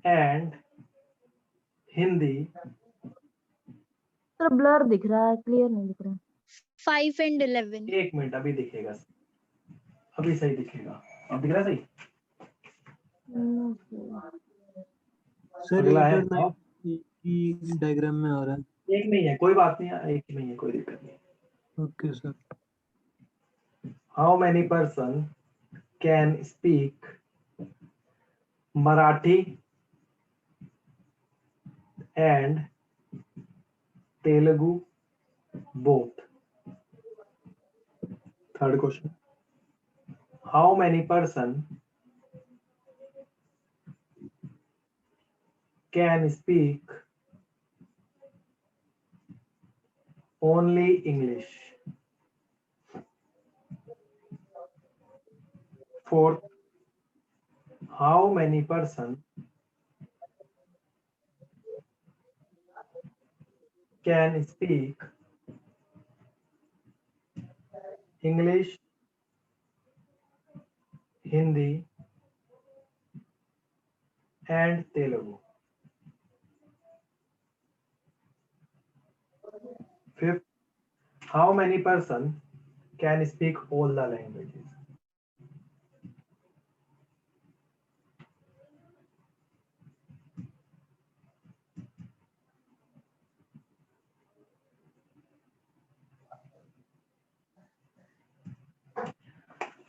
and Hindi. Sir blur दिख रहा है, क्लियर नहीं दिख रहा है। 5 and 11। एक मिनट, अभी दिखेगा, अभी सही दिखेगा। अब दिख रहा है सही? सर अगला है, इधर ना एक ही डायग्राम में आ रहा है। एक नहीं है, कोई बात नहीं, एक नहीं है, कोई दिक्कत नहीं। Okay sir. How many person can speak Marathi and Telugu both. Third question, how many person can speak only English. Fourth, how many person can speak English, Hindi and Telugu. Fifth, how many person can speak all the languages?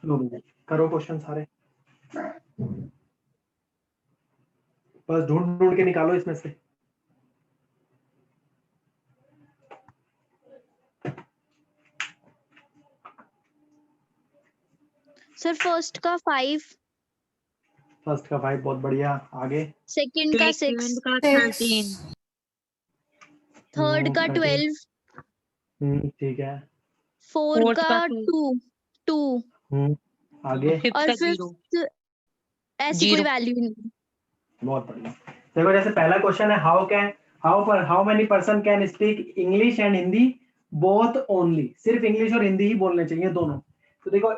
लो भैया, करो question सारे, बस ढूंढ ढूंढ के निकालो इसमें से। सर फर्स्ट का 5, फर्स्ट का 5, बहुत बढ़िया। आगे सेकंड का 6, सेकंड का 13, थर्ड का 12, ठीक है। फोर्थ फोर्थ का का 2, आगे फिफ्थ और का 0, फिफ्थ ऐसी कोई 0। वैल्यू नहीं। बहुत बढ़िया। देखो जैसे पहला क्वेश्चन है, how many person can speak English and Hindi both only, सिर्फ इंग्लिश और हिंदी ही बोलने चाहिए दोनों। तो देखो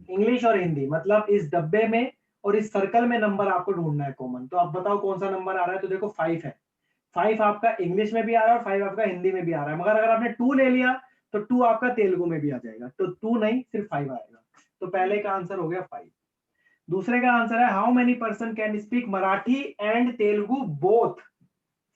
इंग्लिश और हिंदी, मतलब इस डब्बे में और इस सर्कल में नंबर आपको ढूंढना है कॉमन। तो आप बताओ कौन सा नंबर आ रहा है? तो देखो 5 है, 5 आपका इंग्लिश में भी आ रहा है और 5 आपका हिंदी में भी आ रहा है। मगर अगर आपने 2 ले लिया तो 2 आपका तेलुगु में भी आ जाएगा, तो 2 नहीं, सिर्फ 5 आएगा। तो पहले का आंसर हो गया 5। दूसरे का आंसर है how many person can speak Marathi and Telugu both.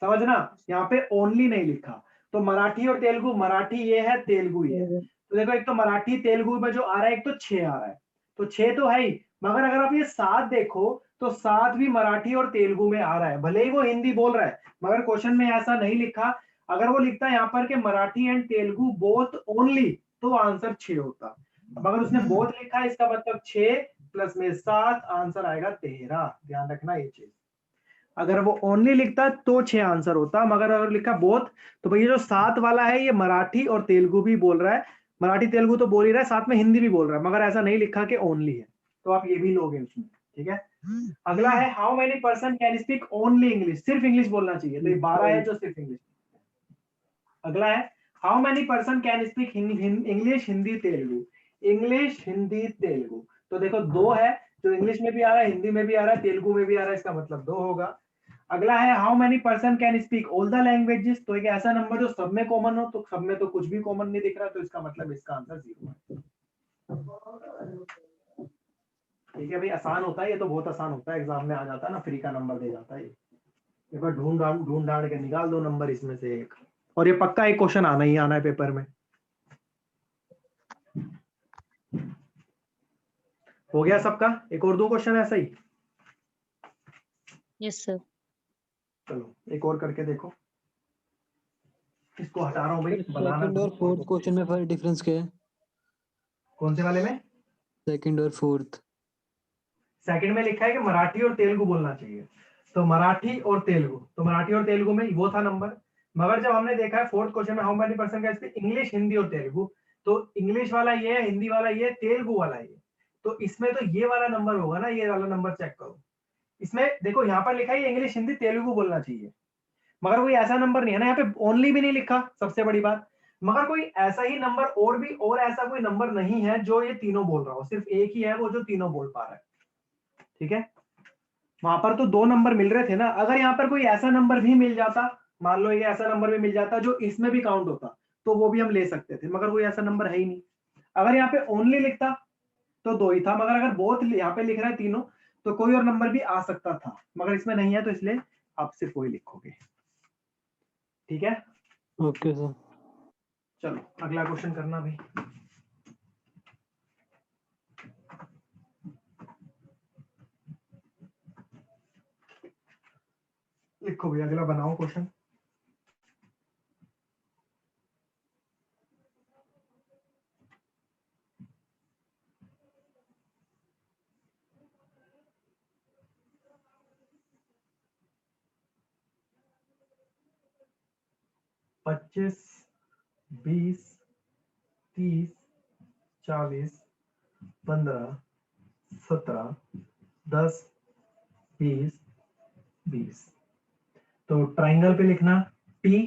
समझना, यहाँ पे ओनली नहीं लिखा। तो मराठी और तेलुगु, मराठी ये है, तेलुगु ये है। तो देखो एक तो मराठी तेलुगु में जो आ रहा है, एक तो 6 आ रहा है, तो 6 तो है ही, मगर अगर आप ये 7 देखो तो 7 भी मराठी और तेलुगु में आ रहा है, भले ही वो हिंदी बोल रहा है, मगर क्वेश्चन में ऐसा नहीं लिखा। अगर वो लिखता है यहाँ पर कि Marathi and Telugu both only, तो आंसर 6 होता, मगर उसने बोथ लिखा है, इसका मतलब 6 प्लस में 7, आंसर आएगा 13। ध्यान रखना ये चीज, अगर वो ओनली लिखता तो 6 आंसर होता, मगर अगर लिखा बोथ, तो भैया जो 7 वाला है ये मराठी और तेलुगु भी बोल रहा है, मराठी तेलुगु तो बोल ही रहा है, साथ में हिंदी भी बोल रहा है, मगर ऐसा नहीं लिखा कि ओनली है, तो आप ये भी लोगे उसमें, ठीक है। अगला है how many person can speak only English, सिर्फ इंग्लिश बोलना चाहिए, तो ये 12 है जो सिर्फ इंग्लिश। अगला है how many person can speak English Hindi Telugu, English Hindi Telugu, तो देखो 2 है, जो इंग्लिश में भी आ रहा है, हिंदी में भी आ रहा है, तेलुगु में भी आ रहा है, इसका मतलब 2 होगा। अगला है how many person can speak all the languages, तो एक ऐसा नंबर जो सब में कॉमन हो, तो सब में तो कुछ भी कॉमन नहीं दिख रहा, तो इसका मतलब इसका आंसर 0 है। ठीक है भाई, आसान होता है ये, तो बहुत आसान होता है, एग्जाम में आ जाता है ना, फ्री का नंबर दे जाता है ये, एक बार ढूंढ ढांड के निकाल दो नंबर इसमें से एक, और ये पक्का एक क्वेश्चन आना ही आना है पेपर में। हो गया सबका, एक और 2 क्वेश्चन ऐसा ही। Yes sir. चलो एक और करके देखो, इसको हटा रहा हूँ भाई, बनाना। सेकंड और फोर्थ क्वेश्चन में डिफरेंस क्या है? कौन से वाले में? सेकंड और फोर्थ। सेकंड में लिखा है कि मराठी और तेलुगु बोलना चाहिए, तो मराठी और तेलुगु, तो मराठी और तेलुगु में वो था नंबर, मगर जब हमने देखा है फोर्थ क्वेश्चन में how many person can speak English Hindi और तेलुगु, तो इंग्लिश वाला ये है, हिंदी वाला ये, तेलुगु वाला ये, तो इसमें तो ये वाला नंबर होगा ना, ये वाला नंबर चेक करो, इसमें देखो यहाँ पर लिखा है इंग्लिश हिंदी तेलुगु बोलना चाहिए, मगर कोई ऐसा नंबर नहीं है ना, यहाँ पे ओनली भी नहीं लिखा, सबसे बड़ी बात, मगर कोई ऐसा ही नंबर और भी, और ऐसा कोई नंबर नहीं है जो ये तीनों बोल रहा हो, सिर्फ एक ही है वो जो तीनों बोल पा रहा है, ठीक है। वहां पर तो 2 नंबर मिल रहे थे ना, अगर यहाँ पर कोई ऐसा नंबर भी मिल जाता, मान लो ये ऐसा नंबर भी मिल जाता जो इसमें भी काउंट होता, तो वो भी हम ले सकते थे, मगर कोई ऐसा नंबर है ही नहीं। अगर यहाँ पे ओनली लिखता तो 2 ही था, मगर अगर बोथ यहाँ पे लिख रहा है तीनों, तो कोई और नंबर भी आ सकता था, मगर इसमें नहीं है, तो इसलिए आप सिर्फ वही लिखोगे, ठीक है। Okay sir. चलो अगला क्वेश्चन करना भाई। लिखो भैया, अगला बनाओ क्वेश्चन। पच्चीस, 20, 30, 40, 15, 17, 10, 20, 20। तो ट्राइंगल पे लिखना टी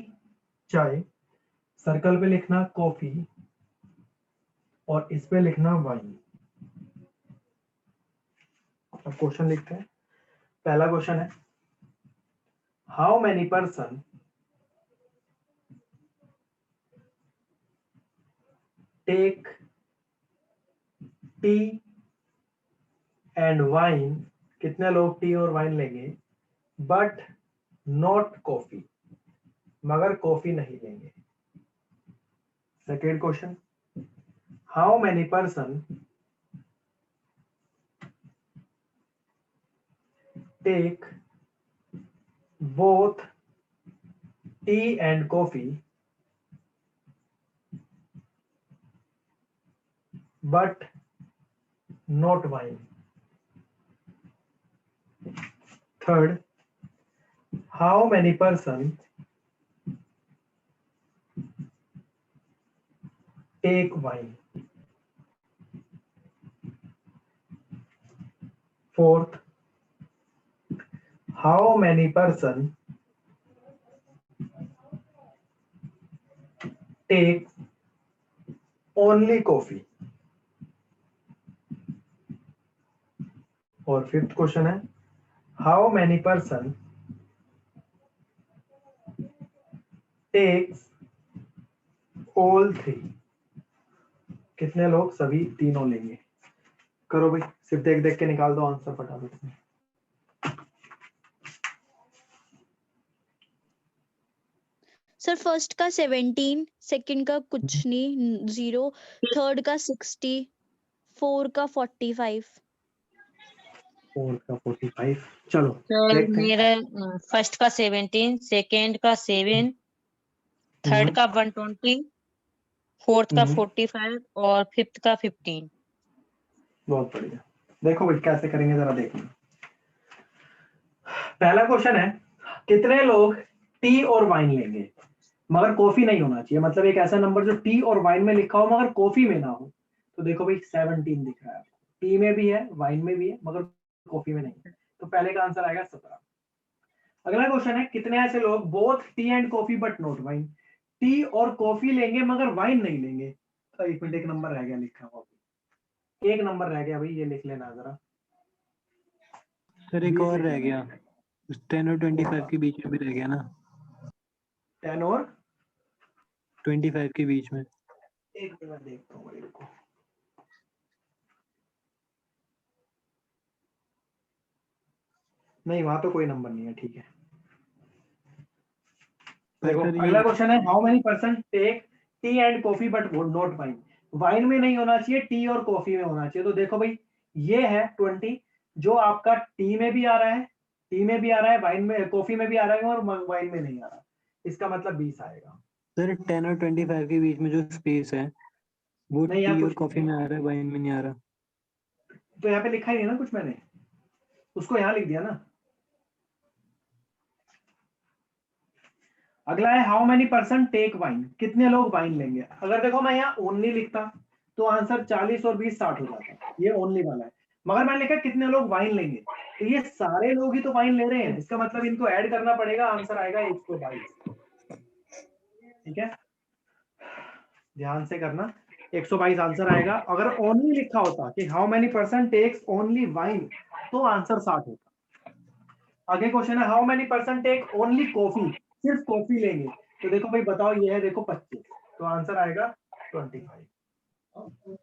चाय, सर्कल पे लिखना कॉफी, और इस पे लिखना वाइन। अब क्वेश्चन लिखते हैं। पहला क्वेश्चन है how many person take tea and wine, कितने लोग टी और वाइन लेंगे, बट नॉट कॉफी, मगर कॉफी नहीं लेंगे। Second question how many person take both tea and coffee but not wine. Third how many person take wine. Fourth how many person take only coffee। और fifth question है how many person takes all three, कितने लोग सभी तीनों लेंगे। करो भाई, सिर्फ देख देख के निकाल दो आंसर फटाफट से। सर फर्स्ट का 17, सेकंड का कुछ नहीं 0, थर्ड का 60, 4 का 45। 4 का 45। चलो सर देखते हैं। मेरा फर्स्ट का 17, सेकंड का 7, थर्ड का 120, फोर्थ का हम्म। 45 और फिफ्थ का 15। बहुत बढ़िया। देखो भाई कैसे करेंगे जरा देखना। पहला क्वेश्चन है, कितने लोग टी और वाइन लेंगे मगर कॉफी नहीं होना चाहिए, मतलब एक ऐसा नंबर जो टी और वाइन में लिखा हो मगर कॉफी में ना हो। तो देखो भाई 17 दिख रहा है, टी में भी है वाइन में भी है मगर कॉफी में नहीं है, तो पहले का आंसर आएगा 17। अगला क्वेश्चन है, कितने ऐसे लोग both tea and coffee but not wine, T और कॉफी लेंगे मगर वाइन नहीं लेंगे। तो एक मिनट, एक नंबर रह गया लिखा हुआ, एक नंबर रह गया भाई, ये लिख लेना जरा। सर एक ये और सही रह है। गया, 10 और 25 के बीच में भी रह गया ना, 10 और 25 के बीच में। एक मिनट देखता हूँ भाई, रुको। नहीं वहां तो कोई नंबर नहीं है, ठीक है। देखो सर अगला ये क्वेश्चन है, how many percent take tea and coffee but not wine. Wine में नहीं होना चाहिए, टी और कॉफी में होना चाहिए। तो देखो भाई ये है 20, जो आपका टी में भी आ रहा है, टी में भी आ रहा है, वाइन में कॉफी में भी आ रहा है और वाइन में नहीं आ रहा, इसका मतलब 20 आएगा। सर 10 और 25 के बीच में जो स्पेस है वो नहीं यहाँ टी और कुछ कॉफी नहीं में है, आ रहा है, वाइन में नहीं आ रहा। तो यहाँ पे लिखा ही नहीं ना कुछ, मैंने उसको यहाँ लिख दिया ना। अगला है, how many percent take wine, कितने लोग वाइन लेंगे। अगर देखो मैं यहाँ ओनली लिखता तो आंसर 40 और 20 60 हो जाता, ये ओनली वाला है, मगर मैंने लिखा कितने लोग वाइन लेंगे, तो ये सारे लोग ही तो वाइन ले रहे हैं, इसका मतलब इनको ऐड करना पड़ेगा, आंसर आएगा 122। ठीक है, ध्यान से करना, 122 आंसर आएगा। अगर ओनली लिखा होता कि how many percent takes only wine तो आंसर 60 होता। आगे क्वेश्चन है, how many percent take only coffee, सिर्फ कॉफी लेंगे। तो देखो भाई बताओ, ये है देखो 25, तो आंसर आएगा 25।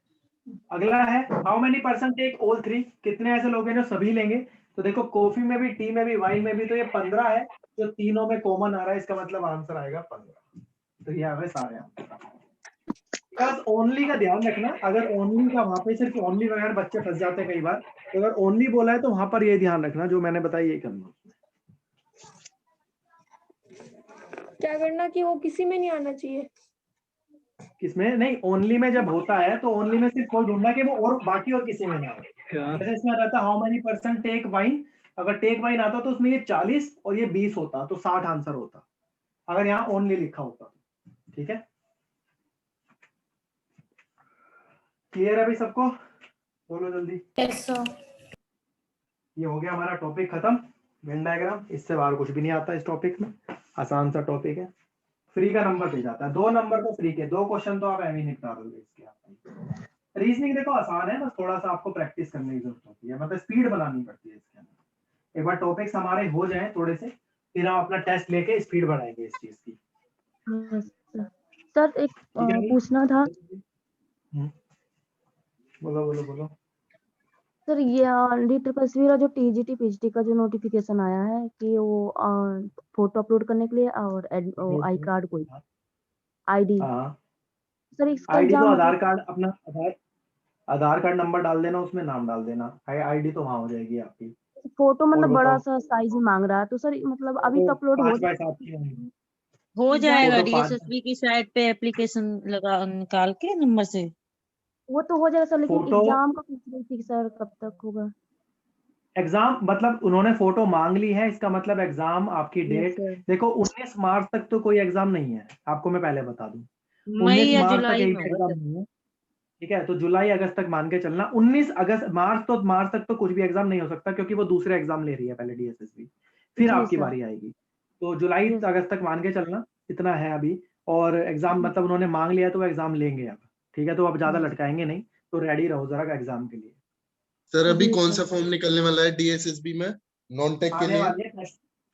अगला है, how many percent take all three, कितने ऐसे लोग हैं जो सभी लेंगे। तो देखो कॉफी में भी, टी में भी, वाइन में भी, तो ये 15 है, जो तीनों में कॉमन आ रहा है, इसका मतलब आंसर आएगा 15। तो ये आ गए सारे आंसर। बस ओनली का ध्यान रखना, अगर ओनली का वहां पे सिर्फ ओनली वगैरह बच्चे फंस जाते हैं कई बार, तो अगर ओनली बोला है तो वहां पर ये ध्यान रखना जो मैंने बताया, ये करना। क्या करना कि वो किसी में नहीं आना चाहिए। किसमें नहीं, ओनली में जब होता है तो ओनली में सिर्फ कोई ढूंढना कि वो और बाकी और किसी में ना हो। जैसे इसमें रहता how many percent take wine, अगर टेक वाइन आता तो उसमें ये 40 और ये 20 होता, तो 60 आंसर होता, अगर यहाँ ओनली लिखा होता। ठीक है, क्लियर है भाई सबको, बोलो जल्दी। Yes sir. ये हो गया हमारा टॉपिक खत्म, वेन डायग्राम, इससे बाहर कुछ भी नहीं आता इस टॉपिक में, आसान सा टॉपिक है। फ्री का नंबर दे जाता है, 2 नंबर तो फ्री के, 2 क्वेश्चन तो आप एवं निपटा दोगे इसके। आप रीजनिंग देखो आसान है, बस थोड़ा सा आपको प्रैक्टिस करने की जरूरत होती है, मतलब स्पीड बनानी पड़ती है इसके अंदर। एक बार टॉपिक्स हमारे हो जाए थोड़े से, फिर हम अपना टेस्ट लेके स्पीड बढ़ाएंगे इस चीज की। सर एक पूछना था। बोलो बोलो बोलो। सर ये DSSB जो TGT PGT का जो नोटिफिकेशन आया है कि वो फोटो अपलोड करने के लिए और आई कार्ड कोई आईडी, सर इसका आईडी तो एग्जाम आधार कार्ड, अपना आधार कार्ड नंबर डाल देना, उसमें नाम डाल देना, आईडी तो वहां हो जाएगी आपकी। फोटो मतलब और बड़ा बताओ। सा साइज में मांग रहा है, तो सर मतलब अभी तो अपलोड हो 5x7 की होंगी। हो जाएगा फोटो 5 DSSB की साइट पे एप्लीकेशन लगा निकाल के नंबर से। वो तो हो जाएगा सर, लेकिन फोटो एग्जाम का पूछ रही थी सर कब तक होगा। एग्जाम मतलब उन्होंने फोटो मांग ली है, इसका मतलब एग्जाम आपकी डेट देखो 19 मार्च तक तो कोई एग्जाम नहीं है, आपको मैं पहले बता दूं। मई 19 या मार्च तक जुलाई एक में एग्जाम होगा। नहीं है, ठीक है, तो जुलाई अगस्त तक मान के चलना। 19 अगस्त मार्च तक तो कुछ भी एग्जाम नहीं हो सकता, क्योंकि वो दूसरे एग्जाम ले रही है पहले DSSB, फिर जी आपकी सर। बारी आएगी। तो जुलाई जी सर। अगस्त तक मान के चलना, इतना है अभी। और एग्जाम मतलब उन्होंने मांग लिया तो वो एग्जाम लेंगे अब, ठीक है, तो अब ज्यादा लटकाएंगे नहीं, तो रेडी रहो जरा एग्जाम के लिए। सर अभी जी कौन सर। सा फॉर्म निकलने वाला है DSSB में नॉन टेक के आने लिए? वाली है,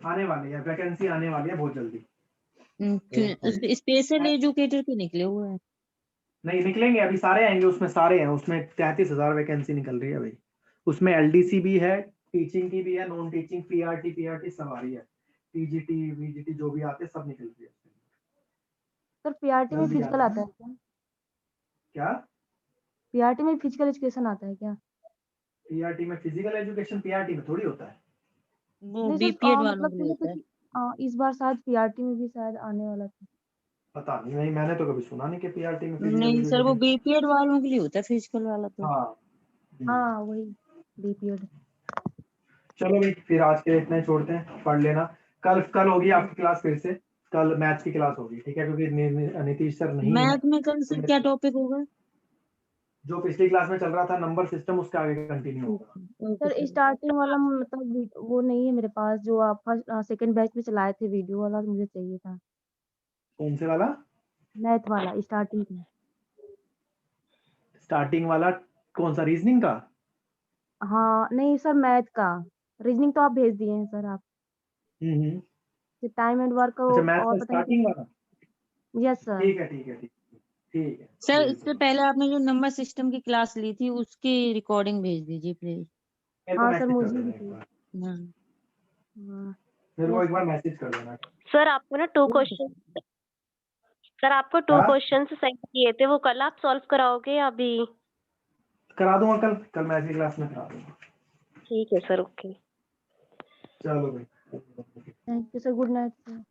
आने वाली है वैकेंसी, आने वाली है बहुत जल्दी। ओके। स्पेशल एजुकेटर के निकले हुए हैं। नहीं निकलेंगे, अभी सारे आएंगे, उसमें सारे हैं, उसमें 33,000 वैकेंसी निकल रही है भाई। उसमें LDC भी है, टीचिंग की भी है, नॉन टीचिंग, PRT सब आ रही है, TGT VGT जो भी आते हैं सब निकल रही है। सर पीआरटी में जल्दी आ फिजिकल आता जाना। है क्या? क्या पीआरटी में फिजिकल एजुकेशन आता है क्या? पीआरटी में फिजिकल एजुकेशन पीआरटी में थोड़ी होता है। वो नहीं सर बीपीएड वालों मतलब के लिए होता है। इस बार शायद पीआरटी में भी शायद आने वाला था। पता नहीं मैंने तो कभी सुना नहीं कि पीआरटी में फिजिकल नहीं सर, वो एजुकेशन। बीपीएड वालों के लिए होता है फिजिकल वाला तो। हाँ हाँ वही बीपीएड। चलो भाई फिर आज के लिए इतना ही छोड़ते हैं, पढ़ लेना। कल होगी आपकी क्लास फिर से, कल मैथ्स की क्लास होगी, ठीक है, क्योंकि नीतीश सर नहीं है। मैथ में कल सर क्या टॉपिक होगा? जो पिछली क्लास में चल रहा था नंबर सिस्टम, उसका आगे कंटिन्यू होगा। Okay sir sir. स्टार्टिंग वाला मतलब वो नहीं है मेरे पास, जो आप फर्स्ट सेकंड बैच में चलाए थे वीडियो वाला, मुझे चाहिए था। कौन से वाला? मैथ वाला स्टार्टिंग का। स्टार्टिंग वाला कौन सा, रीजनिंग का? हाँ नहीं सर मैथ का, रीजनिंग तो आप भेज दिए हैं सर आप। टाइम एंड वर्क अच्छा मैथ और का पता नहीं स्टार्टिंग वाला, यस सर। ठीक है ठीक है ठीक है। सर भेज इससे दो। पहले आपने जो नंबर सिस्टम की क्लास ली थी उसकी रिकॉर्डिंग भेज दीजिए प्लीज। मेरे को हाँ सर मैसेज कर मुझे देना भी एक चाहिए। बार, हाँ। हाँ मेरे को यस एक बार सर। मैसेज कर देना। सर आपको ना 2 क्वेश्चन, सर आपको 2 हाँ क्वेश्चंस सेंड किए थे, वो कल आप सॉल्व कराओगे या अभी? करा दूंगा, कल मैथ की क्लास में करा दूंगा। ठीक है सर, ओके। चलो भाई। Thank you sir, good night sir.